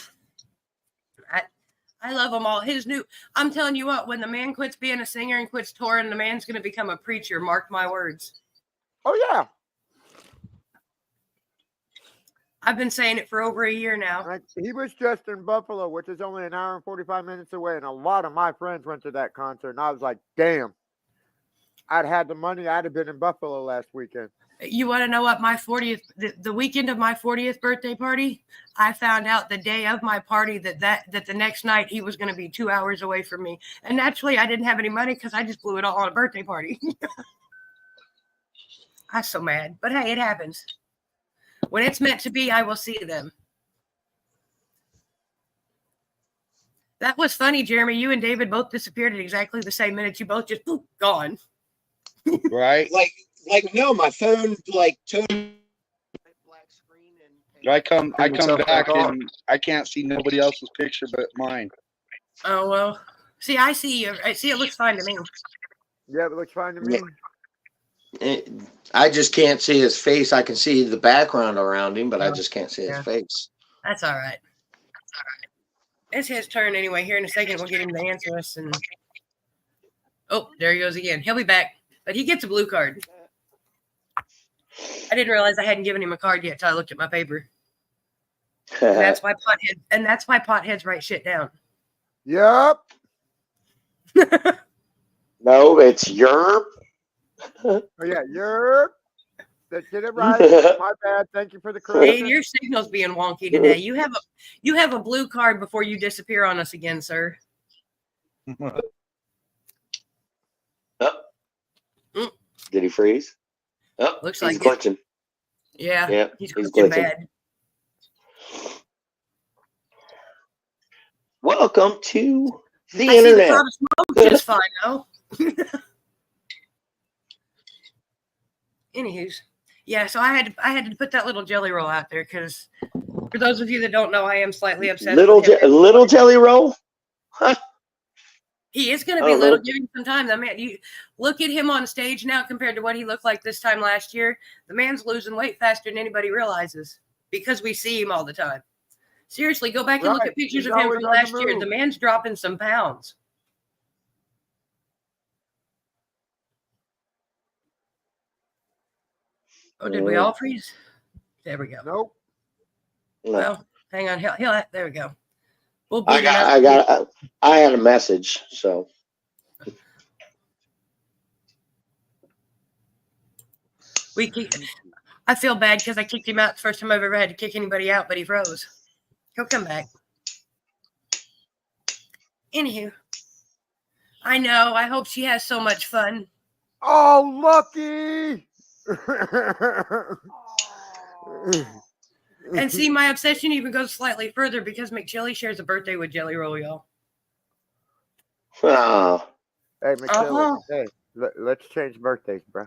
Speaker 1: I love them all. I'm telling you what, when the man quits being a singer and quits touring, the man's going to become a preacher. Mark my words.
Speaker 3: Oh, yeah.
Speaker 1: I've been saying it for over a year now.
Speaker 3: He was just in Buffalo, which is only an hour and 45 minutes away, and a lot of my friends went to that concert, and I was like, damn. I'd had the money. I'd have been in Buffalo last weekend.
Speaker 1: You want to know what my 40th, the weekend of my 40th birthday party, I found out the day of my party that the next night he was going to be 2 hours away from me. And naturally, I didn't have any money because I just blew it all on a birthday party. I was so mad. But hey, it happens. When it's meant to be, I will see them. That was funny, Jeremy. You and David both disappeared at exactly the same minute. You both just boop, gone.
Speaker 4: Right?
Speaker 2: Like no, my phone like totally black screen and
Speaker 4: I come
Speaker 2: myself
Speaker 4: back
Speaker 2: back on.
Speaker 4: and I can't see nobody else's picture but mine.
Speaker 1: Oh, well. See, I see you. I see it looks fine to me.
Speaker 3: Yeah, it looks fine to me.
Speaker 2: I just can't see his face. I can see the background around him, but I just can't see his face.
Speaker 1: That's all right. It's his turn anyway. Here in a second, we'll get him to answer us. And oh, there he goes again. He'll be back, but he gets a blue card. I didn't realize I hadn't given him a card yet till I looked at my paper. And that's why potheads write shit down.
Speaker 3: Yep.
Speaker 2: No, it's your.
Speaker 3: Oh, yeah, you're. Did it right. My bad. Thank you for the
Speaker 1: Dave,
Speaker 3: correction.
Speaker 1: your signal's being wonky today. You have a blue card before you disappear on us again, sir.
Speaker 2: Did he freeze? Oh,
Speaker 1: Looks
Speaker 2: he's
Speaker 1: like it.
Speaker 2: glitching.
Speaker 1: Yeah, he's glitching
Speaker 2: glitching.
Speaker 1: bad.
Speaker 2: Welcome to the
Speaker 1: I see the
Speaker 2: internet.
Speaker 1: cloud of smoke just fine, though. Anywho's, yeah. So I had to put that little jelly roll out there because, for those of you that don't know, I am slightly obsessed.
Speaker 2: Little
Speaker 1: with him.
Speaker 2: little Jelly Roll. Huh?
Speaker 1: He is going to be little. Give him some time. The man, you look at him on stage now compared to what he looked like this time last year. The man's losing weight faster than anybody realizes because we see him all the time. Seriously, go back and look at pictures of him from last year. The man's dropping some pounds. Oh, did we all freeze? There we go.
Speaker 3: Nope.
Speaker 2: No.
Speaker 1: Well, hang on. There we go. We'll
Speaker 2: I had a message, so.
Speaker 1: I feel bad because I kicked him out the first time I've ever had to kick anybody out, but he froze. He'll come back. Anywho, I know. I hope she has so much fun.
Speaker 3: Oh, lucky!
Speaker 1: And see, my obsession even goes slightly further because McChilly shares a birthday with Jelly Roll, y'all.
Speaker 2: Oh.
Speaker 3: Hey, McChilly. Hey, let's change birthdays, bro.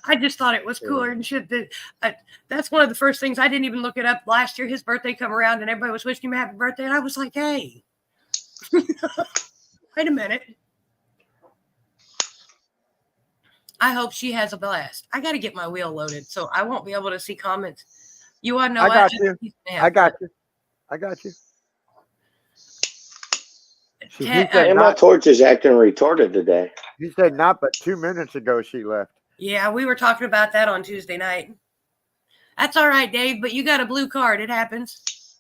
Speaker 1: I just thought it was cooler and shit. That's one of the first things. I didn't even look it up. Last year, his birthday come around and everybody was wishing him a happy birthday. And I was like, hey, wait a minute. I hope she has a blast. I got to get my wheel loaded, so I won't be able to see comments. You want to know?
Speaker 3: I got you.
Speaker 2: And my torch is acting retarded today.
Speaker 3: You said not but 2 minutes ago she left.
Speaker 1: Yeah, we were talking about that on Tuesday night. That's all right, Dave, but you got a blue card. It happens.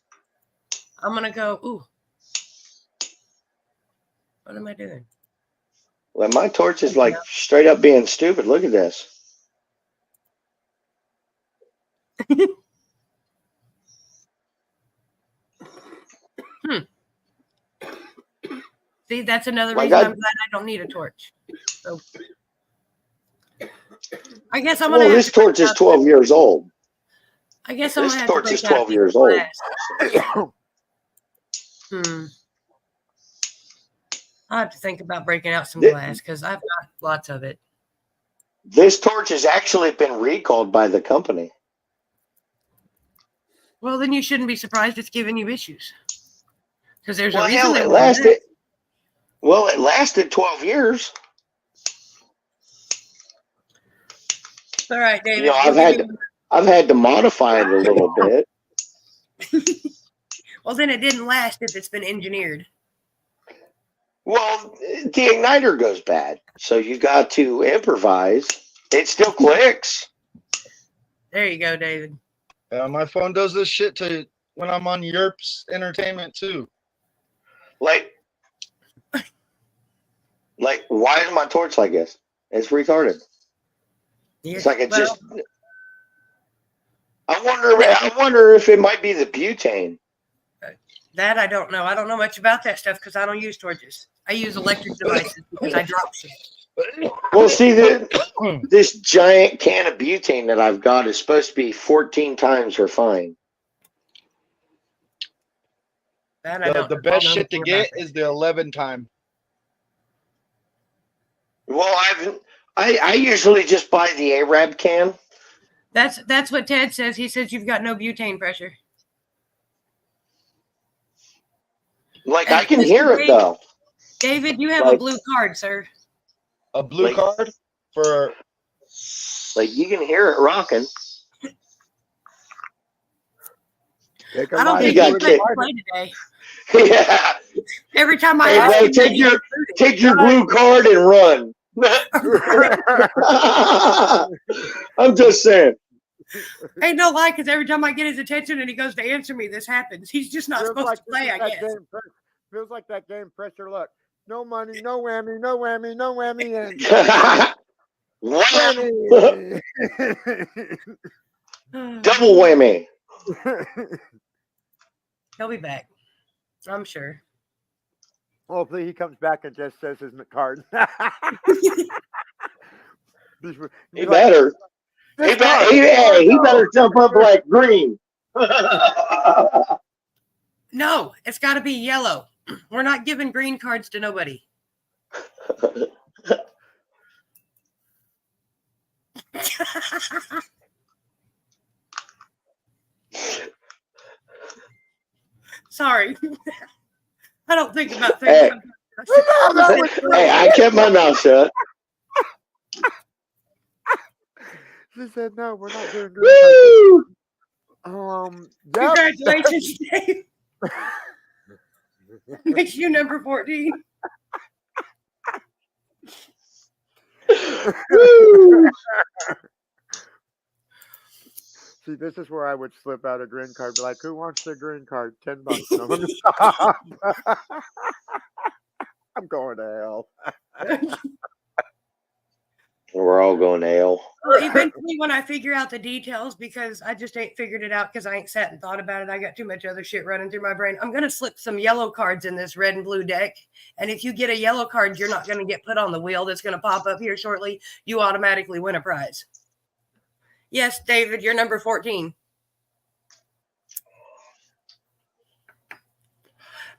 Speaker 1: I'm going to go, ooh. What am I doing?
Speaker 2: Well, my torch is like straight up being stupid. Look at this.
Speaker 1: See, that's another reason I'm glad I don't need a torch. So I guess I'm
Speaker 2: Well,
Speaker 1: gonna have
Speaker 2: this
Speaker 1: to break
Speaker 2: torch is
Speaker 1: out
Speaker 2: 12 years old.
Speaker 1: I guess I'm
Speaker 2: This
Speaker 1: gonna have to
Speaker 2: torch
Speaker 1: break
Speaker 2: is
Speaker 1: out
Speaker 2: 12
Speaker 1: some
Speaker 2: years old.
Speaker 1: glass. I'll have to think about breaking out some
Speaker 2: Thi-
Speaker 1: glass because I've got lots of it.
Speaker 2: This torch has actually been recalled by the company.
Speaker 1: Well, then you shouldn't be surprised it's giving you issues. Because there's
Speaker 2: Well,
Speaker 1: a reason
Speaker 2: hell,
Speaker 1: they
Speaker 2: it
Speaker 1: want to do
Speaker 2: lasted. Well, it lasted 12 years.
Speaker 1: All right, David.
Speaker 2: You know, I've had to modify it a little bit.
Speaker 1: Well, then it didn't last if it's been engineered.
Speaker 2: Well, the igniter goes bad, so you got to improvise. It still clicks.
Speaker 1: There you go, David.
Speaker 4: My phone does this shit to when I'm on Yerp's entertainment too.
Speaker 2: Like, why is my torch like this? It's retarded.
Speaker 1: Yeah.
Speaker 2: It's like it
Speaker 1: Well,
Speaker 2: just. I wonder if it might be the butane.
Speaker 1: that I don't know. I don't know much about that stuff because I don't use torches. I use electric devices because I drop shit.
Speaker 2: Well, see, this giant can of butane that I've got is supposed to be 14 times refined.
Speaker 1: That I don't.
Speaker 4: The best shit to get is the 11 time.
Speaker 2: Well, I usually just buy the Arab can.
Speaker 1: That's what Ted says. He says you've got no butane pressure.
Speaker 2: Like, I can hear it though.
Speaker 1: David, you have a blue card, sir.
Speaker 4: A blue card for.
Speaker 2: Like, you can hear it rocking.
Speaker 1: I don't think
Speaker 2: you
Speaker 1: you
Speaker 2: got
Speaker 1: can play today.
Speaker 2: Yeah.
Speaker 1: Every time I
Speaker 2: Hey,
Speaker 1: ask
Speaker 2: bro,
Speaker 1: you,
Speaker 2: take your blue card and run. I'm just saying.
Speaker 1: Ain't no lie, because every time I get his attention and he goes to answer me, this happens. He's just not supposed to play, I guess.
Speaker 3: Feels like that game pressure. Look, no money, no whammy, no whammy, no whammy, and whammy.
Speaker 2: Double whammy.
Speaker 1: He'll be back, I'm sure.
Speaker 3: Hopefully he comes back and just says his card.
Speaker 2: He better. He better jump up like green.
Speaker 1: No, it's got to be yellow. We're not giving green cards to nobody. Sorry. I don't think about things.
Speaker 2: Hey, I kept my mouth shut.
Speaker 3: She said, "No, we're not doing green cards." Yep.
Speaker 1: Congratulations, Dave. Makes you number 14.
Speaker 3: See, this is where I would slip out a green card. Be like, who wants their green card? $10. I'm going to hell.
Speaker 2: We're all going to hell.
Speaker 1: Well, eventually, when I figure out the details, because I just ain't figured it out because I ain't sat and thought about it. I got too much other shit running through my brain. I'm going to slip some yellow cards in this red and blue deck. And if you get a yellow card, you're not going to get put on the wheel that's going to pop up here shortly. You automatically win a prize. Yes, David, you're number 14.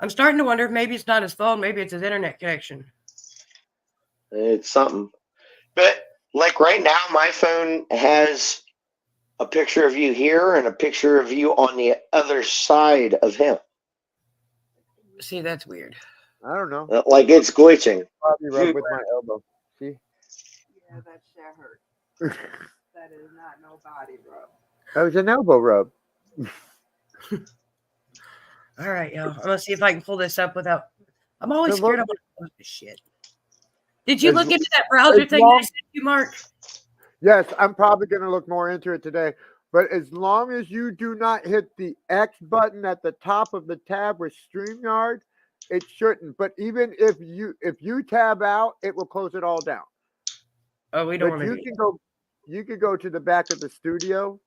Speaker 1: I'm starting to wonder if maybe it's not his phone. Maybe it's his internet connection.
Speaker 2: It's something. But like right now, my phone has a picture of you here and a picture of you on the other side of him.
Speaker 1: See, that's weird.
Speaker 3: I don't know.
Speaker 2: Like it's glitching.
Speaker 3: Probably rub with my elbow. See?
Speaker 5: Yeah, that shit hurt. That is not no body rub.
Speaker 3: That was an elbow rub.
Speaker 1: All right, y'all. I'm going to see if I can pull this up without. I'm always scared of this shit. Did you look into that browser thing that I sent you, Mark?
Speaker 3: Yes, I'm probably going to look more into it today. But as long as you do not hit the X button at the top of the tab with StreamYard, it shouldn't. But even if you tab out, it will close it all down.
Speaker 1: Oh, we don't want to.
Speaker 3: You can go to the back of the studio.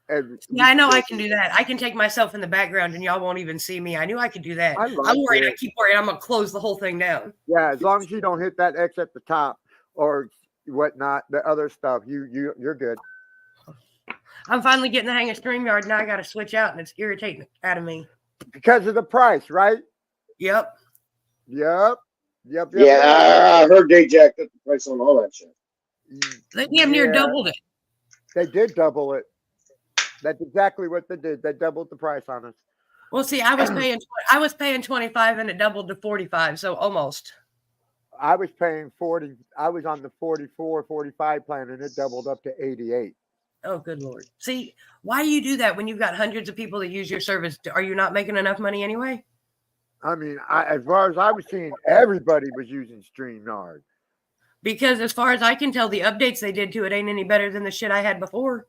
Speaker 3: And
Speaker 1: yeah, I know I can do that. I can take myself in the background and y'all won't even see me. I knew I could do that. I'm worried. I keep worrying I'm going to close the whole thing down.
Speaker 3: Yeah, as long as you don't hit that X at the top or whatnot, the other stuff. You're good.
Speaker 1: I'm finally getting the hang of StreamYard. Now I got to switch out, and it's irritating out of me.
Speaker 3: Because of the price, right?
Speaker 1: Yep.
Speaker 3: Yep.
Speaker 2: Yeah, I heard they jacked up the price on all that shit.
Speaker 1: They damn near doubled it.
Speaker 3: They did double it. That's exactly what they did. They doubled the price on us.
Speaker 1: Well, see, I was paying 25 and it doubled to 45, so almost.
Speaker 3: I was paying 40. I was on the 44, 45 plan, and it doubled up to 88.
Speaker 1: Oh, good Lord. See, why do you do that when you've got hundreds of people that use your service? Are you not making enough money anyway?
Speaker 3: I mean, as far as I was seeing, everybody was using StreamYard.
Speaker 1: Because as far as I can tell, the updates they did to it ain't any better than the shit I had before.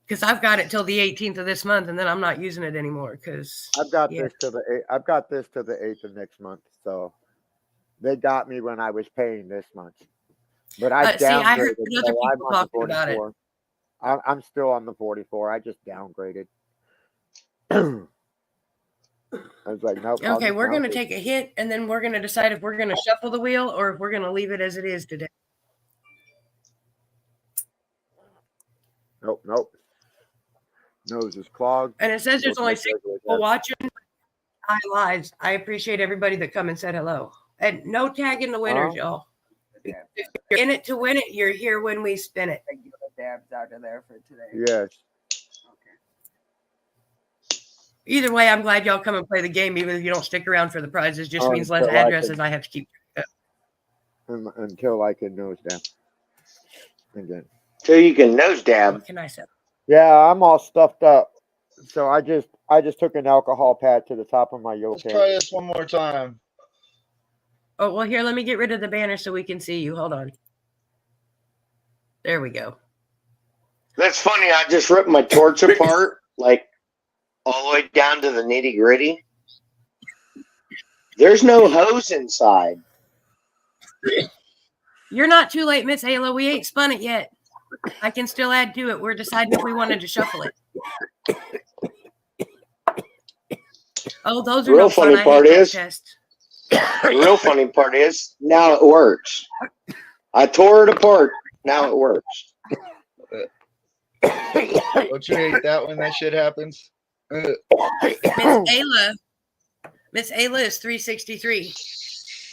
Speaker 1: Because I've got it till the 18th of this month, and then I'm not using it anymore. Because
Speaker 3: I've got this to the 8th. I've got this to the 8th of next month. So they got me when I was paying this month. But I
Speaker 1: see, I heard
Speaker 3: downgraded.
Speaker 1: other
Speaker 3: So I'm
Speaker 1: people
Speaker 3: on the
Speaker 1: talking about it.
Speaker 3: 44. I'm still on the 44. I just downgraded. I was like, nope.
Speaker 1: Okay, we're going to take a hit, and then we're going to decide if we're going to shuffle the wheel or if we're going to leave it as it is today.
Speaker 3: Nope. Nose is clogged.
Speaker 1: And it says there's only 6 people watching. Hi, lives. I appreciate everybody that come and said hello. And no tagging the winners, y'all. If you're in it to win it, you're here when we spin it.
Speaker 5: Regular dabs out of there for today.
Speaker 3: Yes.
Speaker 5: Okay.
Speaker 1: Either way, I'm glad y'all come and play the game, even if you don't stick around for the prizes. Just means less
Speaker 3: until I
Speaker 1: addresses I have to keep.
Speaker 3: Until I can nose down again.
Speaker 2: So you can nose dab.
Speaker 1: What can I say?
Speaker 3: Yeah, I'm all stuffed up. So I just took an alcohol pad to the top of my yoke.
Speaker 4: Let's try this one more time.
Speaker 1: Oh, well, here, let me get rid of the banner so we can see you. Hold on. There we go.
Speaker 2: That's funny. I just ripped my torch apart, like all the way down to the nitty gritty. There's no hose inside.
Speaker 1: You're not too late, Miss Ayla. We ain't spun it yet. I can still add to it. We're deciding if we wanted to shuffle it. Oh, those are
Speaker 2: Real
Speaker 1: no fun.
Speaker 2: funny part is,
Speaker 1: tests.
Speaker 2: the real funny part is, now it works. I tore it apart. Now it works.
Speaker 4: Don't you hate that when that shit happens?
Speaker 1: Miss Ayla is 363.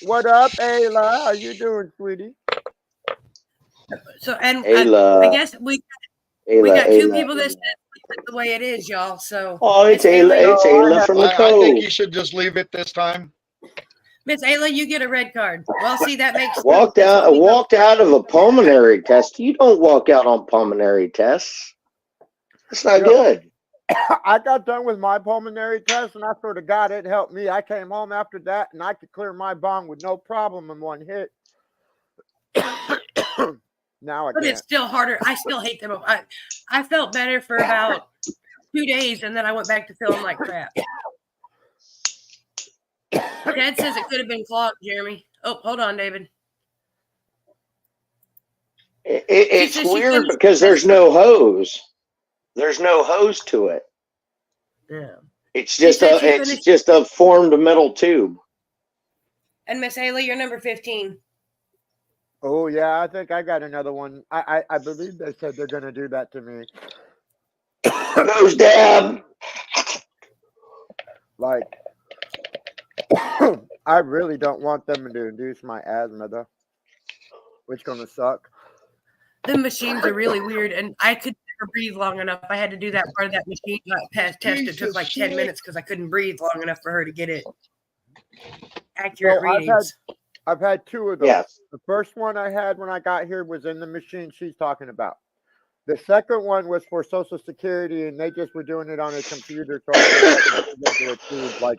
Speaker 3: What up, Ayla? How you doing, sweetie?
Speaker 1: So, and
Speaker 2: Ayla.
Speaker 1: I guess we got two people that said the way it is, y'all. So,
Speaker 2: oh, it's Ayla. It's Ayla from the
Speaker 4: I
Speaker 2: code.
Speaker 4: think you should just leave it this time.
Speaker 1: Miss Ayla, you get a red card. Well, see, that makes
Speaker 2: Walked out of a pulmonary test. You don't walk out on pulmonary tests. That's not good.
Speaker 3: I got done with my pulmonary test, and I swear to God, it helped me. I came home after that, and I could clear my bong with no problem in one hit. Now I
Speaker 1: But
Speaker 3: can't.
Speaker 1: it's still harder. I still hate them. I felt better for about 2 days, and then I went back to feeling like crap. Dad says it could have been clogged, Jeremy. Oh, hold on, David.
Speaker 2: It's weird because there's no hose. There's no hose to it.
Speaker 1: Yeah.
Speaker 2: It's just a formed metal tube.
Speaker 1: And Miss Ayla, you're number 15.
Speaker 3: Oh yeah, I think I got another one. I believe they said they're gonna do that to me.
Speaker 2: Nose dab.
Speaker 3: Like, I really don't want them to induce my asthma though, which gonna suck.
Speaker 1: The machines are really weird, and I could never breathe long enough. I had to do that part of that machine test. It took like 10 minutes because I couldn't breathe long enough for her to get it accurate readings.
Speaker 3: I've had 2 of those.
Speaker 2: Yes.
Speaker 3: The first one I had when I got here was in the machine she's talking about. The second one was for Social Security, and they just were doing it on a computer. So I could into a tube, like.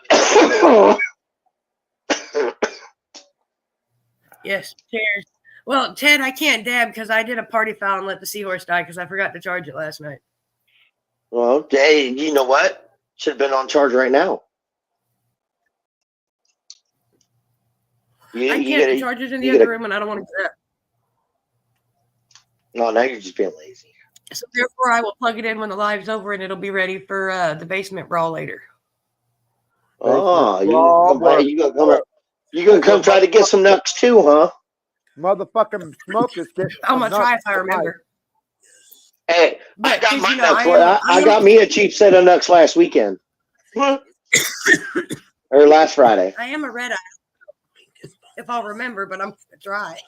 Speaker 1: Yes, cheers. Well, Ted, I can't dab because I did a party foul and let the seahorse die because I forgot to charge it last night.
Speaker 2: Well, hey, you know what? Should have been on charge right now.
Speaker 1: I can't. The charger's in the other room, and I don't want to do that.
Speaker 2: No, now you're just being lazy.
Speaker 1: So therefore, I will plug it in when the live's over, and it'll be ready for the basement brawl later.
Speaker 2: Oh, you gonna come up. You gonna come try to get some nuts too, huh?
Speaker 3: Motherfucking smokers get.
Speaker 1: I'm gonna try if I remember.
Speaker 2: Hey,
Speaker 1: But
Speaker 2: I got
Speaker 1: 'cause,
Speaker 2: my
Speaker 1: you know,
Speaker 2: nuts. I got me a cheap set of nuts last weekend. Or last Friday.
Speaker 1: I am a RedEye, if I'll remember, but I'm dry.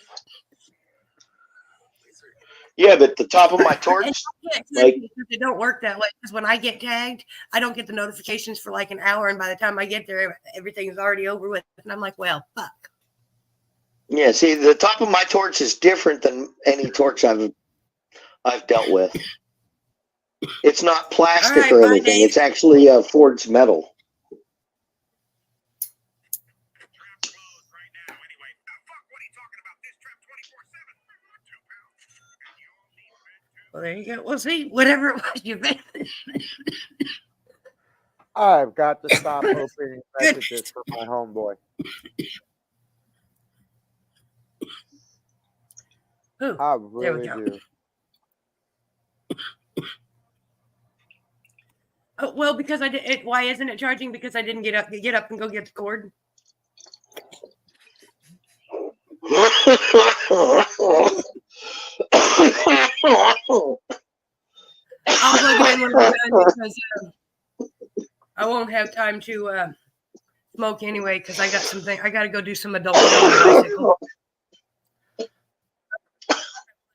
Speaker 2: Yeah, but the top of my torch, like,
Speaker 1: it don't work that way because when I get tagged, I don't get the notifications for like an hour, and by the time I get there, everything's already over with, and I'm like, well, fuck.
Speaker 2: Yeah, see, the top of my torch is different than any torch I've dealt with. It's not plastic
Speaker 1: Right,
Speaker 2: or
Speaker 1: bye,
Speaker 2: anything.
Speaker 1: Dave.
Speaker 2: It's actually forged metal.
Speaker 1: Well, there you go. We'll see. Whatever it was you made.
Speaker 3: I've got to stop opening messages for my homeboy.
Speaker 1: Who?
Speaker 3: I
Speaker 1: There we
Speaker 3: really
Speaker 1: go.
Speaker 3: do.
Speaker 1: Oh, well, because I did it. Why isn't it charging? Because I didn't get up and go get the cord. I'll plug it in when we're done because I won't have time to smoke anyway because I got something. I got to go do some adult on the bicycle.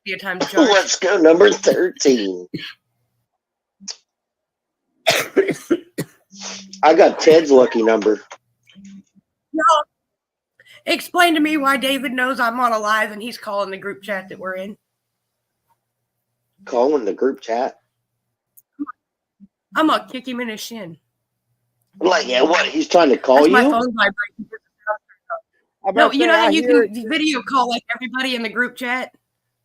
Speaker 1: Be a time to charge.
Speaker 2: Let's go, number 13. I got Ted's lucky number.
Speaker 1: No. Explain to me why David knows I'm on a live and he's calling the group chat that we're in.
Speaker 2: Calling the group chat.
Speaker 1: I'm gonna kick him in his shin.
Speaker 2: Like, yeah, what? He's trying to call
Speaker 1: That's
Speaker 2: you?
Speaker 1: my phone vibrating. No, you know how you can video call like everybody in the group chat,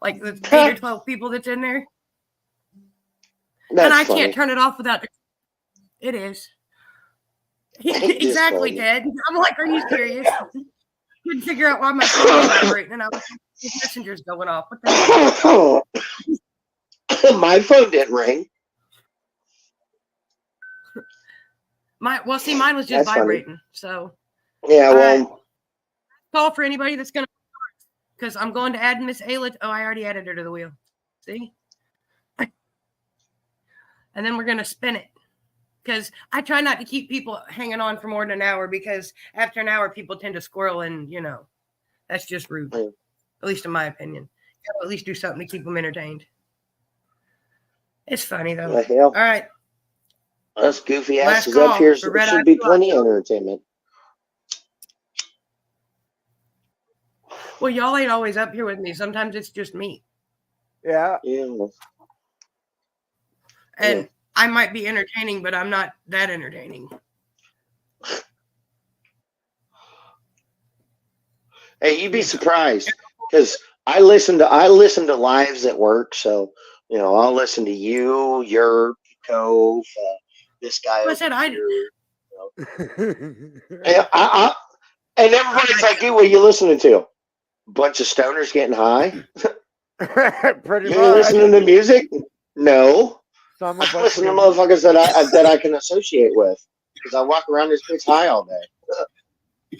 Speaker 1: like the 8 or 12 people that's in there,
Speaker 2: That's
Speaker 1: and I
Speaker 2: funny.
Speaker 1: can't turn it off without. It is. Exactly,
Speaker 2: funny.
Speaker 1: Ted. I'm like, are you serious? Couldn't figure out why my phone was vibrating, and I was like, messenger's going off. What the hell?
Speaker 2: My phone didn't ring.
Speaker 1: Mine was just
Speaker 2: That's funny.
Speaker 1: vibrating. So
Speaker 2: Yeah, well,
Speaker 1: call for anybody that's gonna, because I'm going to add Miss Ayla. Oh, I already added her to the wheel. See, and then we're gonna spin it. Because I try not to keep people hanging on for more than an hour because after an hour, people tend to squirrel and, you know, that's just rude, at least in my opinion. You gotta at least do something to keep them entertained. It's funny, though.
Speaker 2: what the hell?
Speaker 1: All right.
Speaker 2: Us goofy
Speaker 1: Last
Speaker 2: asses up
Speaker 1: call
Speaker 2: here
Speaker 1: for RedEye
Speaker 2: should be
Speaker 1: Plus.
Speaker 2: plenty of entertainment.
Speaker 1: Well, y'all ain't always up here with me. Sometimes it's just me.
Speaker 3: Yeah.
Speaker 2: Yeah.
Speaker 1: And I might be entertaining, but I'm not that entertaining.
Speaker 2: Hey, you'd be surprised because I listen to lives at work, so you know I'll listen to you, your Cove, this guy.
Speaker 1: I said
Speaker 2: And everybody's like, "Dude, what are you listening to? A bunch of stoners getting high?
Speaker 3: Pretty
Speaker 2: You
Speaker 3: much.
Speaker 2: listening to music? No.
Speaker 3: Some
Speaker 2: I
Speaker 3: of us
Speaker 2: listen to
Speaker 3: do.
Speaker 2: motherfuckers that I can associate with because I walk around this bitch high all day."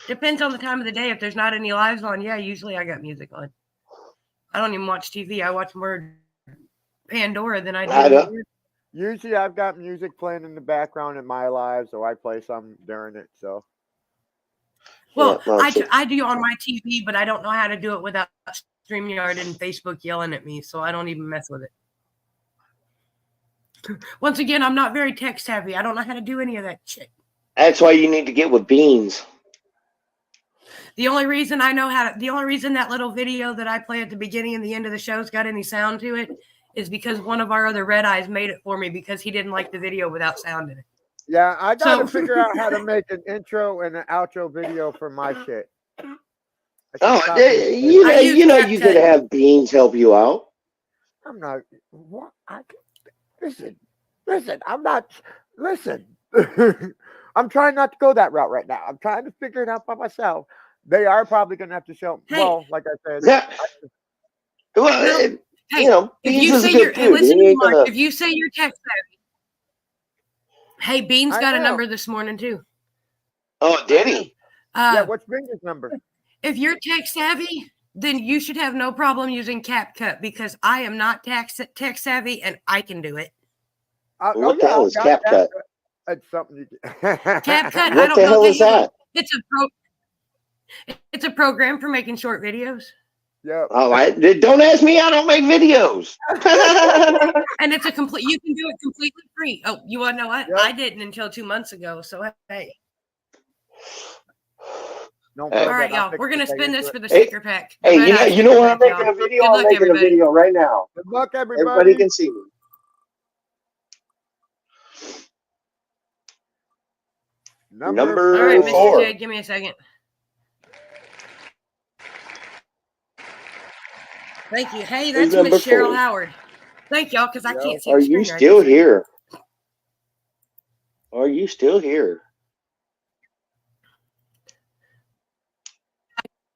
Speaker 1: Depends on the time of the day. If there's not any lives on, yeah, usually I got music on. I don't even watch TV. I watch more Pandora than I do.
Speaker 3: Usually I've got music playing in the background in my live, so I play some during it. So,
Speaker 1: well,
Speaker 2: yeah,
Speaker 1: I do on my TV, but I don't know how to do it without StreamYard and Facebook yelling at me, so I don't even mess with it. Once again, I'm not very tech savvy. I don't know how to do any of that shit.
Speaker 2: That's why you need to get with Beans.
Speaker 1: The only reason that little video that I play at the beginning and the end of the show's got any sound to it is because one of our other RedEyes made it for me because he didn't like the video without sound in it.
Speaker 3: yeah, I got to figure out how to make an intro and an outro video for my shit.
Speaker 2: Oh, you know you could have Beans help you out.
Speaker 3: I'm not. What? Listen. I'm not. Listen. I'm trying not to go that route right now. I'm trying to figure it out by myself. They are probably going to have to show.
Speaker 1: Hey.
Speaker 3: Well, like I said.
Speaker 2: Yeah. Well,
Speaker 1: hey,
Speaker 2: you know,
Speaker 1: if
Speaker 2: Beans
Speaker 1: you
Speaker 2: is
Speaker 1: say
Speaker 2: a good dude.
Speaker 1: listen
Speaker 2: He
Speaker 1: to me,
Speaker 2: ain't
Speaker 1: Mark,
Speaker 2: gonna...
Speaker 1: if you say you're tech savvy, hey, Beans
Speaker 3: I
Speaker 1: got a
Speaker 3: know.
Speaker 1: number this morning too.
Speaker 2: Oh, did he?
Speaker 3: Yeah, what's Binga's number?
Speaker 1: If you're tech savvy, then you should have no problem using CapCut because I am not tech savvy and I can do it.
Speaker 2: What the hell is CapCut?
Speaker 3: That's something you
Speaker 1: CapCut, I
Speaker 2: What
Speaker 1: don't
Speaker 2: the
Speaker 1: know
Speaker 2: hell
Speaker 1: that
Speaker 2: is
Speaker 1: you-
Speaker 2: that?
Speaker 1: It's a program for making short videos.
Speaker 3: Yeah.
Speaker 2: Oh, don't ask me. I don't make videos.
Speaker 1: And it's a complete. You can do it completely free. Oh, you want to know what?
Speaker 3: Yep.
Speaker 1: I didn't until 2 months ago. So hey,
Speaker 3: Don't
Speaker 2: Hey.
Speaker 3: feel
Speaker 1: all right,
Speaker 3: bad, I'll
Speaker 1: y'all.
Speaker 3: fix
Speaker 1: We're gonna
Speaker 3: the
Speaker 1: spin
Speaker 3: page
Speaker 1: this
Speaker 3: to
Speaker 1: for
Speaker 3: it.
Speaker 1: the sticker pack. The
Speaker 2: Hey,
Speaker 1: RedEye
Speaker 2: you know
Speaker 1: sticker
Speaker 2: what? I'm
Speaker 1: pack,
Speaker 2: making
Speaker 1: y'all.
Speaker 2: a video.
Speaker 1: Good
Speaker 2: I'm
Speaker 1: luck,
Speaker 2: making
Speaker 1: everybody.
Speaker 2: a video right now.
Speaker 3: Good luck, everybody.
Speaker 2: Everybody can see me. Number
Speaker 1: All right, Mr.
Speaker 2: four.
Speaker 1: Ted, give me a second. Thank you. Hey,
Speaker 2: Who's
Speaker 1: that's
Speaker 2: number
Speaker 1: Miss Cheryl
Speaker 2: 4?
Speaker 1: Howard. Thank y'all, because I
Speaker 3: Yep.
Speaker 1: can't see
Speaker 2: Are
Speaker 1: the
Speaker 2: you
Speaker 1: screen right
Speaker 2: still
Speaker 1: this second.
Speaker 2: here? Are you still here?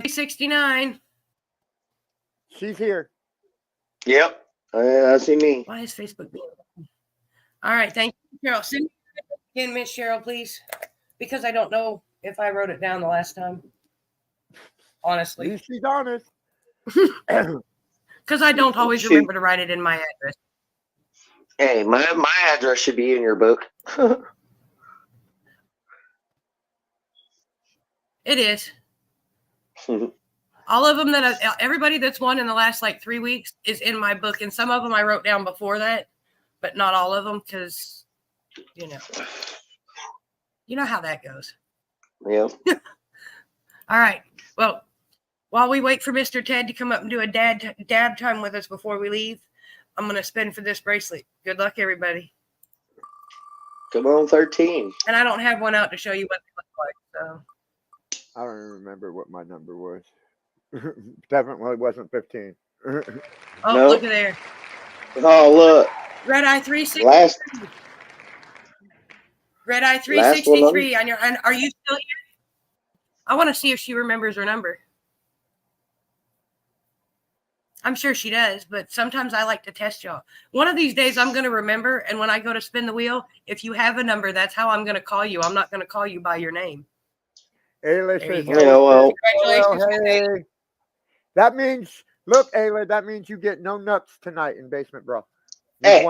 Speaker 1: 69.
Speaker 3: She's here.
Speaker 2: Yep. I see me.
Speaker 1: Why is Facebook being? All right, thank you, Cheryl. Send me again, Miss Cheryl, please, because I don't know if I wrote it down the last time.
Speaker 3: At
Speaker 1: Honestly,
Speaker 3: least she's honest.
Speaker 1: because I don't always
Speaker 2: Shoot.
Speaker 1: remember to write it in my address.
Speaker 2: Hey, my address should be in your book.
Speaker 1: It is. All of them everybody that's won in the last like 3 weeks is in my book, and some of them I wrote down before that, but not all of them because you know how that goes.
Speaker 2: Yeah.
Speaker 1: All right. Well, while we wait for Mr. Ted to come up and do a dab time with us before we leave, I'm going to spin for this bracelet. Good luck, everybody.
Speaker 2: Come on, 13.
Speaker 1: And I don't have one out to show you what they look like. So
Speaker 3: I don't even remember what my number was. Definitely wasn't 15.
Speaker 1: oh,
Speaker 2: Nope.
Speaker 1: look at there.
Speaker 2: Oh, look.
Speaker 1: RedEye 363.
Speaker 2: Last
Speaker 1: RedEye
Speaker 2: Last one
Speaker 1: 363 on your. And are you still here? I want to see if she remembers her number. I'm sure she does, but sometimes I like to test y'all. One of these days I'm going to remember, and when I go to spin the wheel, if you have a number, that's how I'm going to call you. I'm not going to call you by your name.
Speaker 3: Ayla
Speaker 1: There you
Speaker 3: says,
Speaker 1: go.
Speaker 2: Yeah, well,
Speaker 1: Congratulations.
Speaker 3: hey. That means, look, Ayla, that means you get no nuts tonight in Basement Bro.
Speaker 2: hey,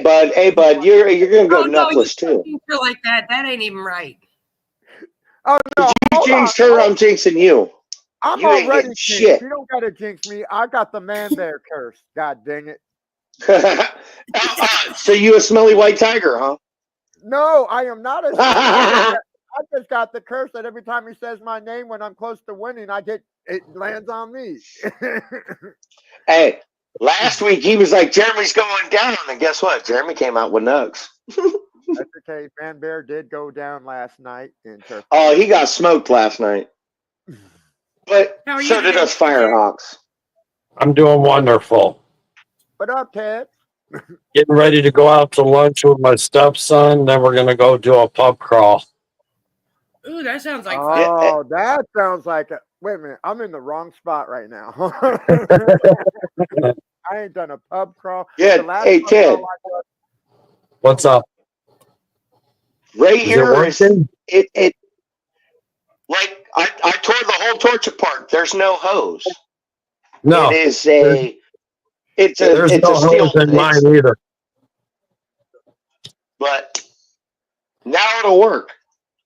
Speaker 2: bud, you're gonna go nutless too.
Speaker 1: You feel like that. That ain't even right.
Speaker 3: Oh, no.
Speaker 2: You
Speaker 3: hold
Speaker 2: jinxed
Speaker 3: on.
Speaker 2: her, I'm jinxing you.
Speaker 3: I'm
Speaker 2: You ain't
Speaker 3: already
Speaker 2: getting
Speaker 3: jinxed.
Speaker 2: shit.
Speaker 3: You don't got to jinx me. I got the man there curse. God dang it.
Speaker 2: So you a smelly white tiger, huh?
Speaker 3: No, I am not a I just got the curse that every time he says my name when I'm close to winning, it lands on me.
Speaker 2: Hey, last week he was like, Jeremy's going down. And guess what? Jeremy came out with nugs.
Speaker 3: That's okay. Van Bear did go down last night in Turkey.
Speaker 2: Oh, he got smoked last night. But
Speaker 1: How are
Speaker 2: so
Speaker 1: you
Speaker 2: did
Speaker 1: today,
Speaker 2: us Firehawks.
Speaker 6: I'm doing wonderful.
Speaker 3: What up, Ted?
Speaker 6: Getting ready to go out to lunch with my stepson. Then we're going to go do a pub crawl.
Speaker 1: Ooh, that sounds like fun.
Speaker 3: Oh, that sounds like a. Wait a minute. I'm in the wrong spot right now. I ain't done a pub crawl.
Speaker 2: Yeah,
Speaker 3: The last
Speaker 2: hey,
Speaker 3: pub
Speaker 2: Ted.
Speaker 3: crawl I did-
Speaker 6: What's up?
Speaker 2: Right
Speaker 6: Is it
Speaker 2: here is
Speaker 6: working?
Speaker 2: it like I tore the whole torch apart. There's no hose.
Speaker 6: No,
Speaker 2: It is
Speaker 6: there's
Speaker 2: it's
Speaker 6: no
Speaker 2: a steel,
Speaker 6: hose in mine either.
Speaker 2: but now it'll work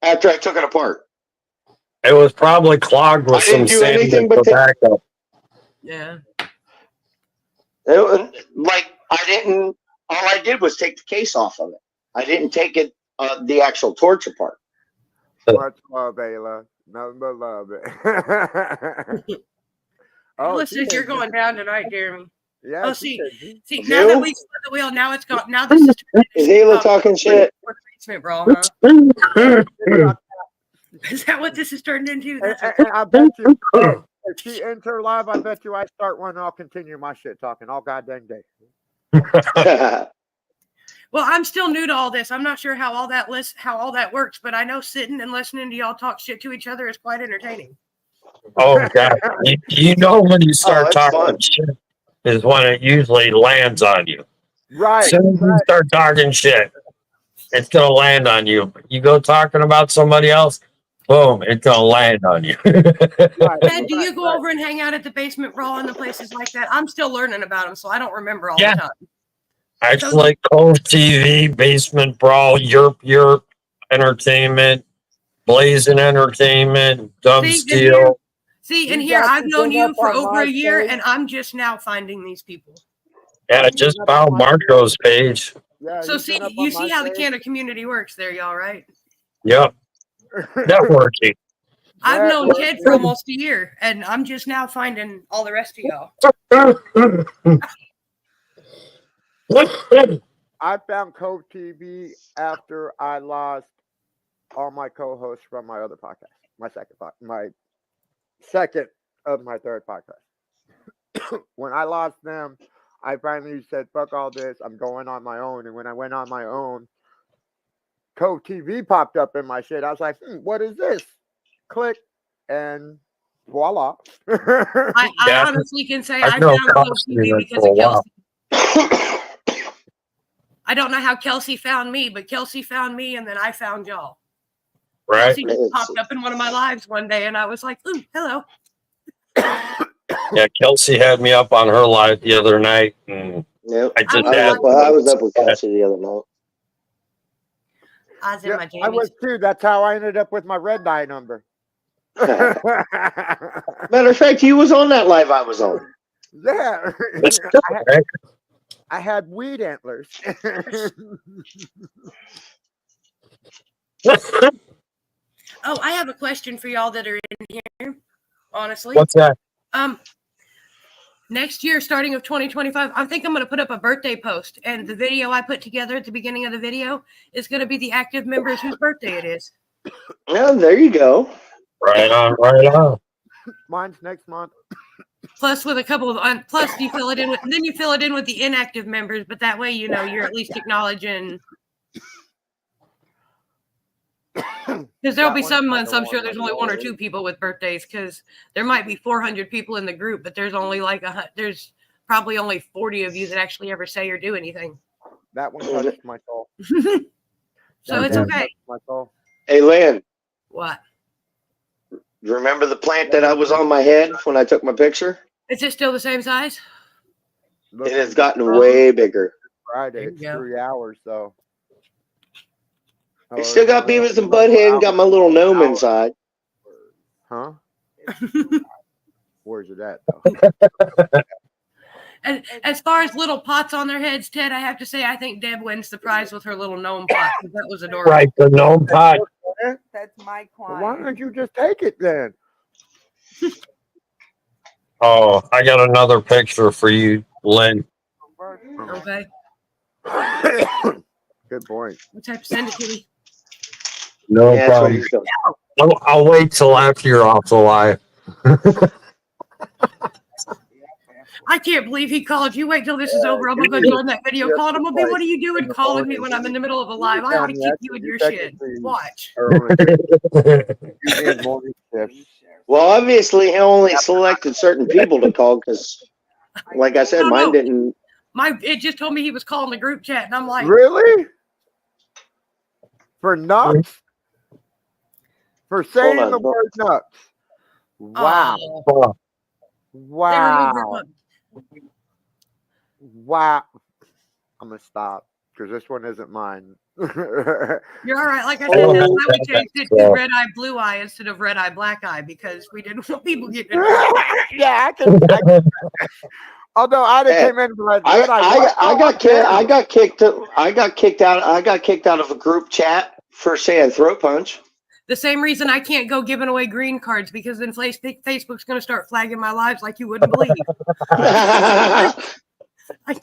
Speaker 2: after I took it apart.
Speaker 6: It was probably clogged with
Speaker 2: I didn't
Speaker 6: some
Speaker 2: do
Speaker 6: sand
Speaker 2: anything
Speaker 6: and
Speaker 2: but
Speaker 6: tobacco.
Speaker 1: Yeah.
Speaker 2: All I did was take the case off of it. I didn't take it the actual torch apart.
Speaker 3: Much love, Ayla. Nothing but love.
Speaker 1: Ayla
Speaker 3: she
Speaker 1: says you're
Speaker 3: said-
Speaker 1: going down tonight, Jeremy.
Speaker 3: Yeah.
Speaker 1: Oh,
Speaker 3: she
Speaker 1: see,
Speaker 3: said-
Speaker 1: now that we split the wheel, now it's gone. Now this is
Speaker 2: Is Ayla talking shit?
Speaker 1: basement brawl, huh?
Speaker 3: and
Speaker 1: Is that what this has turned into? That's
Speaker 3: I bet you, if she ends her live, I bet you I start one and I'll continue my shit talking all goddamn day.
Speaker 1: well, I'm still new to all this. I'm not sure how all that works, but I know sitting and listening to y'all talk shit to each other is quite entertaining.
Speaker 6: Oh, God. You know when you start
Speaker 2: that's
Speaker 6: talking
Speaker 2: fun.
Speaker 6: shit is when it usually lands on you.
Speaker 3: Right.
Speaker 6: As soon as you start talking shit, it's going to land on you. You go talking about somebody else, boom, it's gonna land on you.
Speaker 3: Right,
Speaker 1: Ted, do you
Speaker 3: right,
Speaker 1: go
Speaker 3: right.
Speaker 1: over and hang out at the basement brawl and the places like that? I'm still learning about them, so I don't remember all
Speaker 6: Yeah.
Speaker 1: the time.
Speaker 6: Actually, Cove TV, Basement Brawl, Yerp Entertainment, Blazing Entertainment, Dub Steel.
Speaker 1: See, and
Speaker 3: He's
Speaker 1: here I've
Speaker 3: actually
Speaker 1: known
Speaker 3: been
Speaker 1: you
Speaker 3: up
Speaker 1: for
Speaker 3: on
Speaker 1: over
Speaker 3: my
Speaker 1: a year,
Speaker 3: page.
Speaker 1: and I'm just now finding these people.
Speaker 6: Yeah, I just found Marco's page.
Speaker 3: Yeah,
Speaker 1: So
Speaker 3: he's
Speaker 1: see,
Speaker 3: been up
Speaker 1: you
Speaker 3: on
Speaker 1: see
Speaker 3: my
Speaker 1: how the
Speaker 3: page.
Speaker 1: Canada community works there, y'all, right?
Speaker 6: Yep. Networking.
Speaker 1: I've known
Speaker 3: Networking.
Speaker 1: Ted for almost a year, and I'm just now finding all the rest of y'all.
Speaker 3: I found Cove TV after I lost all my co-hosts from my other podcast, my second of my third podcast. When I lost them, I finally said, "Fuck all this! I'm going on my own." And when I went on my own, Cove TV popped up in my shit. I was like, "What is this?" Click, and voila!
Speaker 1: I
Speaker 6: Yeah.
Speaker 1: honestly can say
Speaker 6: I
Speaker 1: I
Speaker 6: know
Speaker 1: found Cove
Speaker 6: Cosby
Speaker 1: TV
Speaker 6: went
Speaker 1: because
Speaker 6: for a
Speaker 1: of
Speaker 6: while.
Speaker 1: Kelsey. I don't know how Kelsey found me, but Kelsey found me, and then I found y'all.
Speaker 6: Right?
Speaker 1: Kelsey just popped up in one of my lives one day, and I was like, "Ooh, hello."
Speaker 6: Yeah, Kelsey had me up on her live the other night, and
Speaker 2: Yep.
Speaker 6: I just
Speaker 2: I was up with Kelsey the other night.
Speaker 1: I was in
Speaker 3: Yeah,
Speaker 1: my
Speaker 3: I
Speaker 1: jammies.
Speaker 3: was too. That's how I ended up with my RedEye number.
Speaker 2: Matter of fact, you was on that live I was on.
Speaker 3: Yeah,
Speaker 6: It's good, right?
Speaker 3: I had weed antlers.
Speaker 1: Oh, I have a question for y'all that are in here. Honestly,
Speaker 6: What's that?
Speaker 1: Next year, starting of 2025, I think I'm going to put up a birthday post, and the video I put together at the beginning of the video is going to be the active members whose birthday it is.
Speaker 2: Yeah, there you go.
Speaker 6: Right on, right on.
Speaker 3: Mine's next month.
Speaker 1: Plus, with a couple of plus, you fill it in with then you fill it in with the inactive members, but that way, you know, you're at least acknowledging. Because there'll be some months I'm sure there's only one or two people with birthdays, because there might be 400 people in the group, but there's only like there's probably only 40 of you that actually ever say or do anything.
Speaker 3: That one touched my soul.
Speaker 1: So it's okay.
Speaker 3: My soul.
Speaker 2: Hey, Lynn,
Speaker 1: What?
Speaker 2: remember the plant that I was on my head when I took my picture?
Speaker 1: Is it still the same size?
Speaker 2: It has gotten way bigger.
Speaker 3: Friday. It's 3 hours, though.
Speaker 2: It still got Beavis and Butthead and got my little gnome inside.
Speaker 3: Huh? Where's it at, though?
Speaker 1: And as far as little pots on their heads, Ted, I have to say I think Deb wins the prize with her little gnome pot. That was adorable.
Speaker 6: Right, the gnome pot.
Speaker 5: That's my
Speaker 3: Well,
Speaker 5: client.
Speaker 3: why don't you just take it then?
Speaker 6: Oh, I got another picture for you, Lynn.
Speaker 1: Okay.
Speaker 3: Good boy.
Speaker 1: What type of send it to me?
Speaker 6: No
Speaker 2: Yeah, that's what
Speaker 6: problem.
Speaker 2: he's doing.
Speaker 6: I'll wait till after you're off the live.
Speaker 1: I can't believe he called you. Wait till this is over. I'm gonna go join that video call. And I'm gonna be, what are you doing calling me when I'm in the middle of a live? I ought to keep you in your shit. Watch.
Speaker 2: Well, obviously, he only selected certain people to call because, like I said, mine didn't.
Speaker 1: It just told me he was calling the group chat, and I'm like,
Speaker 3: really? For nuts? For saying the word nuts? Wow.
Speaker 1: oh.
Speaker 3: Wow. Wow. I'm going to stop because this one isn't mine.
Speaker 1: You're all right. Like I said, that's why we changed it to RedEye BlueEye instead of RedEye BlackEye, because we didn't want people getting it.
Speaker 3: Yeah, I can. Although I came in like
Speaker 2: I got kicked out of a group chat for saying throat punch.
Speaker 1: The same reason I can't go giving away green cards, because then Facebook's going to start flagging my lives like you wouldn't believe. I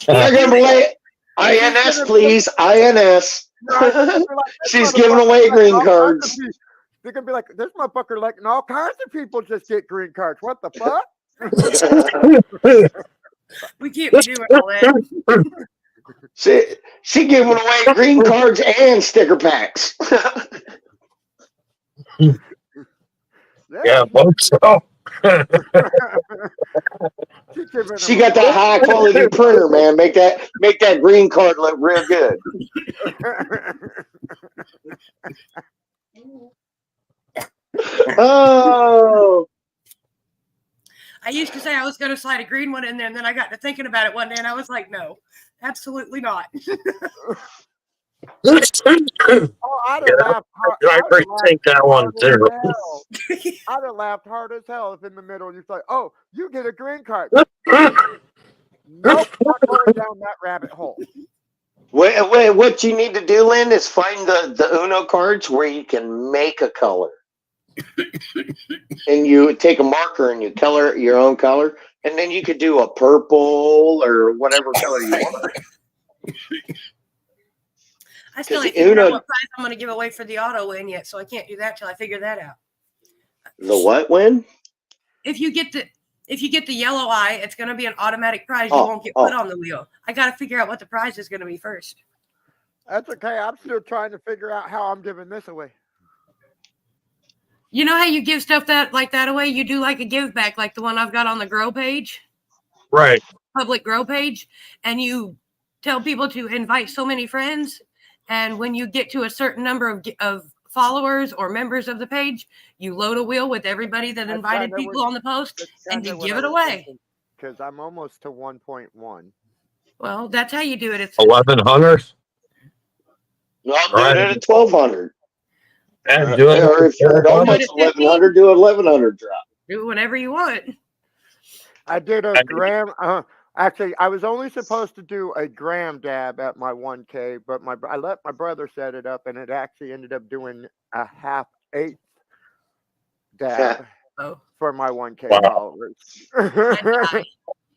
Speaker 2: They're going to play INS, please. INS. She's giving away green cards.
Speaker 3: They're going to be like, this motherfucker letting all kinds of people just get green cards. What the fuck?
Speaker 1: We can't be doing all that.
Speaker 2: She giving away green cards and sticker packs.
Speaker 6: Yeah, folks. So.
Speaker 2: She got that high quality printer, man. Make that green card look real good. Oh,
Speaker 1: I used to say I was going to slide a green one in there, and then I got to thinking about it one day, and I was like, no, absolutely not.
Speaker 3: Oh, I'd have laughed hard.
Speaker 6: I rethink that one too.
Speaker 3: I'd have laughed hard as hell if in the middle you say, "Oh, you get a green card." Nope, not going down that rabbit hole.
Speaker 2: wait, what you need to do, Lynn, is find the Uno cards where you can make a color. And you take a marker and you color your own color, and then you could do a purple or whatever color you want.
Speaker 1: I still ain't figured out what prize I'm going to give away for the auto win yet, so I can't do that till I figure that out.
Speaker 2: The what win?
Speaker 1: If you get the yellow eye, it's going to be an automatic prize. You won't get put on the wheel. I got to figure out what the prize is going to be first.
Speaker 3: That's okay. I'm still trying to figure out how I'm giving this away.
Speaker 1: You know how you give stuff like that away? You do like a give back, like the one I've got on the grow page,
Speaker 6: Right.
Speaker 1: public grow page, and you tell people to invite so many friends. And when you get to a certain number of followers or members of the page, you load a wheel with everybody that invited people on the post, and you give it away.
Speaker 3: Because I'm almost to 1.1.
Speaker 1: Well, that's how you do it. It's
Speaker 6: 1,100.
Speaker 2: No, do it at 1,200.
Speaker 6: And do it.
Speaker 2: Or if you're almost 1,100, do 1,100 drop.
Speaker 1: Do whatever you want.
Speaker 3: I did a gram. Actually, I was only supposed to do a gram dab at my 1K, but I let my brother set it up, and it actually ended up doing a 1/2 dab for my 1K followers.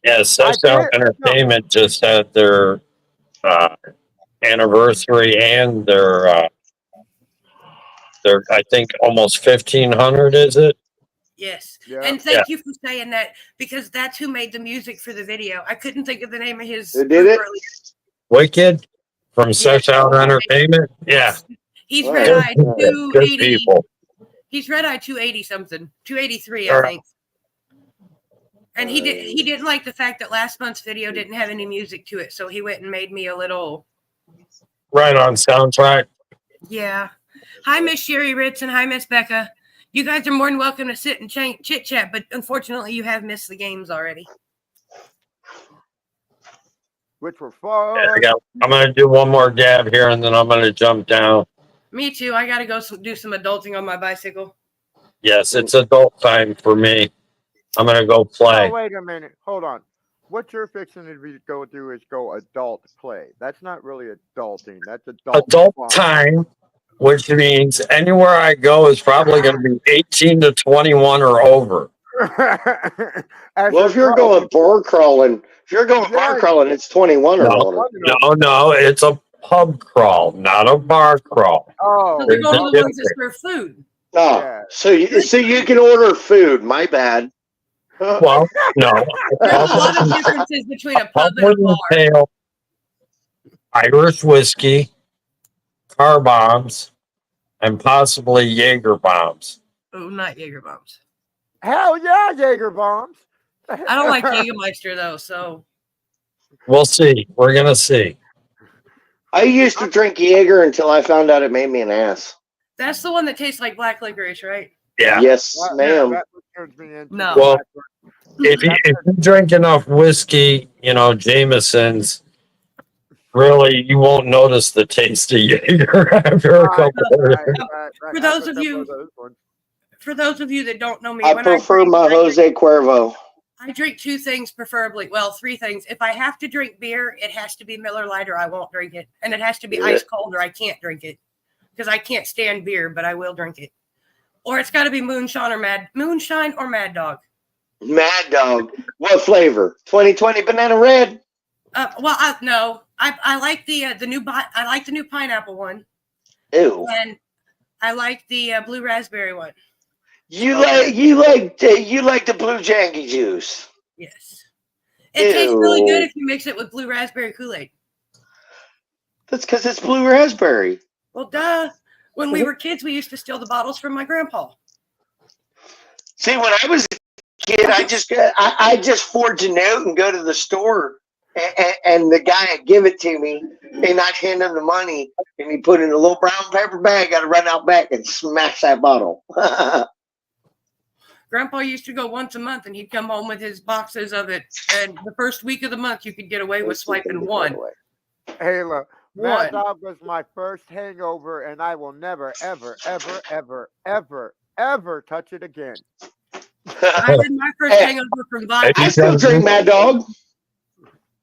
Speaker 6: Yeah, Social Entertainment just had their anniversary and their I think almost 1,500, is it?
Speaker 1: Yes. Yeah. And thank you for saying that, because that's who made the music for the video. I couldn't think of the name of his.
Speaker 2: Who did it?
Speaker 6: Wicked from Social Entertainment. Yeah.
Speaker 1: He's RedEye 280. He's RedEye 280 something. 283, I think. And he didn't like the fact that last month's video didn't have any music to it, so he went and made me a little
Speaker 6: right on soundtrack.
Speaker 1: Yeah. Hi, Miss Sherry Ritz, and hi, Miss Becca. You guys are more than welcome to sit and chit chat, but unfortunately, you have missed the games already.
Speaker 3: Which were fun.
Speaker 6: Yeah, I'm going to do one more dab here, and then I'm going to jump down.
Speaker 1: Me too. I got to go do some adulting on my bicycle.
Speaker 6: Yes, it's adult time for me. I'm going to go play.
Speaker 3: Oh, wait a minute. Hold on. What you're fixing to go do is go adult play. That's not really adulting. That's adult fun.
Speaker 6: Time, which means anywhere I go is probably going to be 18 to 21 or over.
Speaker 2: Well, if you're going bar crawling, it's 21 or older.
Speaker 6: No, it's a pub crawl, not a bar crawl.
Speaker 3: Oh,
Speaker 1: so they're going to the ones that serve food.
Speaker 2: No, yeah. so you can order food. My bad.
Speaker 6: Well, no.
Speaker 1: There's a lot of differences between a pub and a bar.
Speaker 6: Tail, Irish whiskey, car bombs, and possibly Jaeger bombs.
Speaker 1: Oh, not Jaeger bombs.
Speaker 3: Hell yeah, Jaeger bombs.
Speaker 1: I don't like Jägermeister though, so
Speaker 6: we'll see. We're gonna see.
Speaker 2: I used to drink Jaeger until I found out it made me an ass.
Speaker 1: That's the one that tastes like black licorice, right?
Speaker 6: Yeah.
Speaker 2: Yes, ma'am.
Speaker 1: No.
Speaker 6: Well, if you drink enough whiskey, Jameson's, really, you won't notice the taste of Jaeger after a couple of
Speaker 1: For those of you that don't know me,
Speaker 2: I prefer my Jose Cuervo.
Speaker 1: I drink two things preferably. Well, three things. If I have to drink beer, it has to be Miller Lite or I won't drink it. And it has to be ice cold or I can't drink it. Because I can't stand beer, but I will drink it. Or it's got to be moonshine or Mad Dog.
Speaker 2: Mad Dog. What flavor? 2020 banana red.
Speaker 1: No. I like the new pineapple one.
Speaker 2: Ew.
Speaker 1: And I like the blue raspberry one.
Speaker 2: You like the blue janky juice.
Speaker 1: Yes. It tastes really good if you mix it with blue raspberry Kool-Aid.
Speaker 2: That's because it's blue raspberry.
Speaker 1: Well, duh. When we were kids, we used to steal the bottles from my grandpa.
Speaker 2: See, when I was a kid, I just forged a note and go to the store and the guy would give it to me, and I'd hand him the money, and he put it in a little brown paper bag. I'd run out back and smash that bottle.
Speaker 1: Grandpa used to go once a month, and he'd come home with his boxes of it. And the first week of the month, you could get away with swiping one.
Speaker 3: Hey, look,
Speaker 1: One.
Speaker 3: Mad Dog was my first hangover, and I will never, ever, ever, ever, ever, ever touch it again.
Speaker 1: I had my first hangover from vodka.
Speaker 2: I still drink Mad Dog.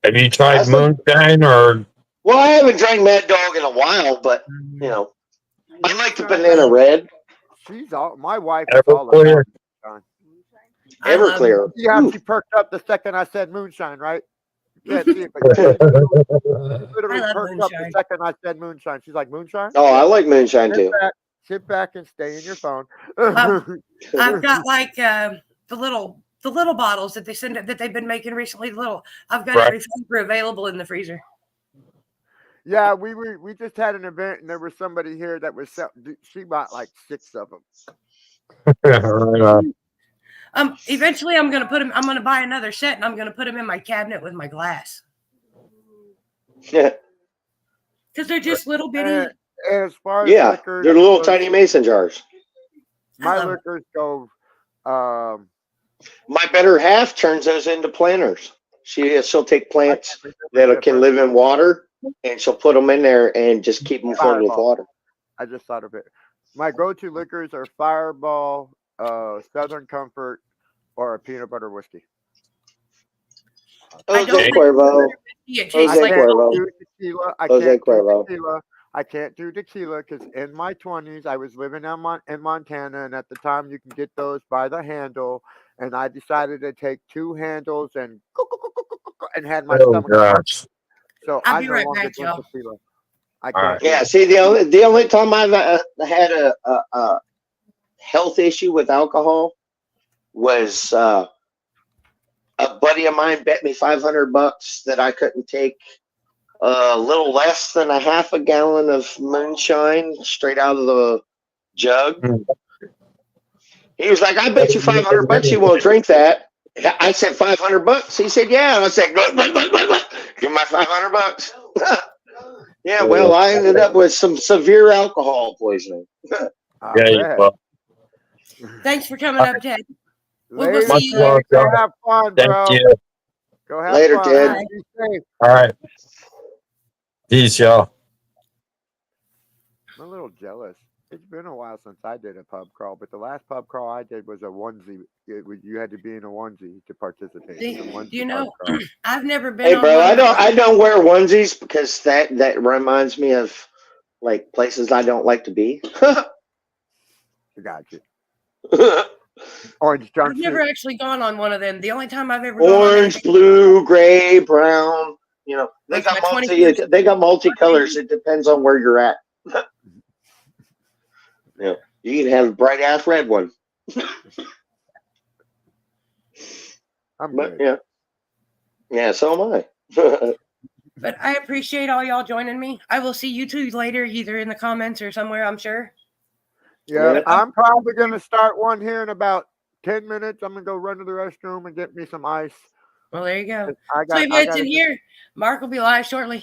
Speaker 6: Have you tried moonshine or?
Speaker 2: Well, I haven't drank Mad Dog in a while, but you know, I like the banana red.
Speaker 3: She's all my wife is all
Speaker 6: Everclear.
Speaker 3: about
Speaker 2: Everclear.
Speaker 3: Yeah, she perked up the second I said moonshine, right? You can't see it, but she literally
Speaker 1: I love
Speaker 3: perked up the
Speaker 1: moonshine.
Speaker 3: second I said moonshine. She's like, moonshine?
Speaker 2: Oh, I like moonshine too.
Speaker 3: Sit back and stay in your phone.
Speaker 1: I've got like the little bottles that they send that they've been making recently. I've got every flavor available in the freezer.
Speaker 3: Yeah, we just had an event and there was somebody here that was she bought like 6 of them.
Speaker 6: Right on.
Speaker 1: Eventually I'm gonna buy another set and I'm gonna put them in my cabinet with my glass.
Speaker 2: Yeah.
Speaker 1: Because they're just little bitty.
Speaker 3: As far as
Speaker 2: Yeah,
Speaker 3: liquors,
Speaker 2: they're little tiny mason jars.
Speaker 3: my liquors go.
Speaker 2: My better half turns those into planters. She'll take plants that can live in water, and she'll put them in there and just keep them filled with water.
Speaker 3: I just thought of it. My go-to liquors are Fireball, Southern Comfort, or a peanut butter whiskey.
Speaker 2: Jose Cuervo.
Speaker 1: It
Speaker 2: Jose
Speaker 1: tastes like
Speaker 2: Cuervo. Jose Cuervo.
Speaker 3: I can't do tequila because in my 20s, I was living in Montana, and at the time, you can get those by the handle. And I decided to take 2 handles and had my stomach.
Speaker 6: Gosh.
Speaker 3: So
Speaker 1: I'll
Speaker 3: I
Speaker 1: be
Speaker 3: no
Speaker 1: right
Speaker 3: longer
Speaker 1: back,
Speaker 3: drink
Speaker 1: y'all.
Speaker 3: tequila. I
Speaker 6: All
Speaker 3: can't.
Speaker 6: right.
Speaker 2: Yeah, see, the only time I've had a health issue with alcohol was a buddy of mine bet me $500 that I couldn't take a little less than a half a gallon of moonshine straight out of the jug. He was like, "I bet you $500 you won't drink that." I said, $500? He said, "Yeah." And I said, "Give my $500." Yeah, well, I ended up with some severe alcohol poisoning.
Speaker 1: Thanks for coming up, Ted. We'll
Speaker 3: Ladies,
Speaker 1: see you
Speaker 3: go
Speaker 1: later.
Speaker 3: have fun,
Speaker 6: Thank
Speaker 3: bro.
Speaker 6: you.
Speaker 3: Go have
Speaker 2: Later,
Speaker 3: fun.
Speaker 2: Ted.
Speaker 3: Be safe.
Speaker 6: All right. Peace, y'all.
Speaker 3: I'm a little jealous. It's been a while since I did a pub crawl, but the last pub crawl I did was a onesie. You had to be in a onesie to participate.
Speaker 1: Do you know? I've never been.
Speaker 2: Hey,
Speaker 1: on
Speaker 2: bro,
Speaker 1: one
Speaker 2: I don't wear onesies because that reminds me of like places I don't like to be.
Speaker 3: I got you. Orange
Speaker 1: I've
Speaker 3: jumpsuit.
Speaker 1: never actually gone on one of them. The only time I've ever gone
Speaker 2: Orange,
Speaker 1: on
Speaker 2: blue, gray, brown. You know, they
Speaker 1: That's
Speaker 2: got
Speaker 1: my 21st.
Speaker 2: they got multicolors. It depends on where you're at. Yeah, you can have a bright ass red one.
Speaker 3: I'm
Speaker 2: But
Speaker 3: good.
Speaker 2: yeah, so am I.
Speaker 1: But I appreciate all y'all joining me. I will see you two later, either in the comments or somewhere, I'm sure.
Speaker 3: Yeah,
Speaker 2: Yeah.
Speaker 3: I'm probably going to start one here in about 10 minutes. I'm going to go run to the restroom and get me some ice.
Speaker 1: Well, there you go.
Speaker 3: I
Speaker 1: So
Speaker 3: got
Speaker 1: it's in here. Mark will be live shortly.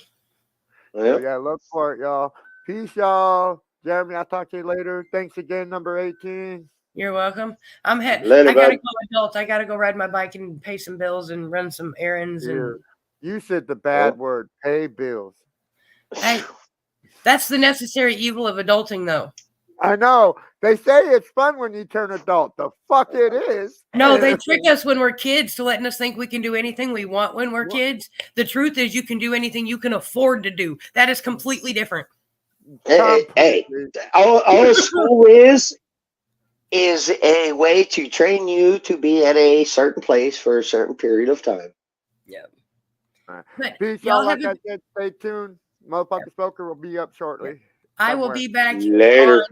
Speaker 2: Yeah.
Speaker 3: Yeah, look for it, y'all. Peace, y'all. Jeremy, I'll talk to you later. Thanks again, number 18.
Speaker 1: You're welcome. I'm heading.
Speaker 2: Later,
Speaker 1: I gotta
Speaker 2: bud.
Speaker 1: go, adults. I gotta go ride my bike and pay some bills and run some errands.
Speaker 3: Here.
Speaker 1: And
Speaker 3: You said the bad word, pay bills.
Speaker 1: hey, that's the necessary evil of adulting, though.
Speaker 3: I know. They say it's fun when you turn adult. The fuck it is.
Speaker 1: No, they trick us when we're kids to letting us think we can do anything we want when we're kids. The truth is you can do anything you can afford to do. That is completely different.
Speaker 2: Hey, all school is a way to train you to be at a certain place for a certain period of time.
Speaker 1: Yeah.
Speaker 3: But peace, y'all. Like I said, stay tuned. Motherfucker Spoker will be up shortly.
Speaker 1: I will be back
Speaker 2: later
Speaker 1: on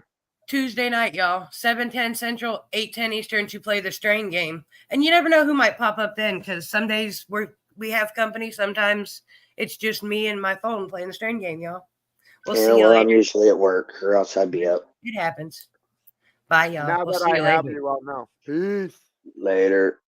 Speaker 1: Tuesday night, y'all. 7:10 Central, 8:10 Eastern to play the Strain game. And you never know who might pop up then, because some days we have company. Sometimes it's just me and my phone playing the Strain game, y'all. We'll see you later.
Speaker 2: I'm usually at work, or else I'd be up.
Speaker 1: It happens. Bye, y'all.
Speaker 3: Now
Speaker 1: We'll
Speaker 3: that
Speaker 1: see
Speaker 3: I
Speaker 1: you
Speaker 3: have
Speaker 1: later.
Speaker 3: you all know. Peace.
Speaker 2: Later.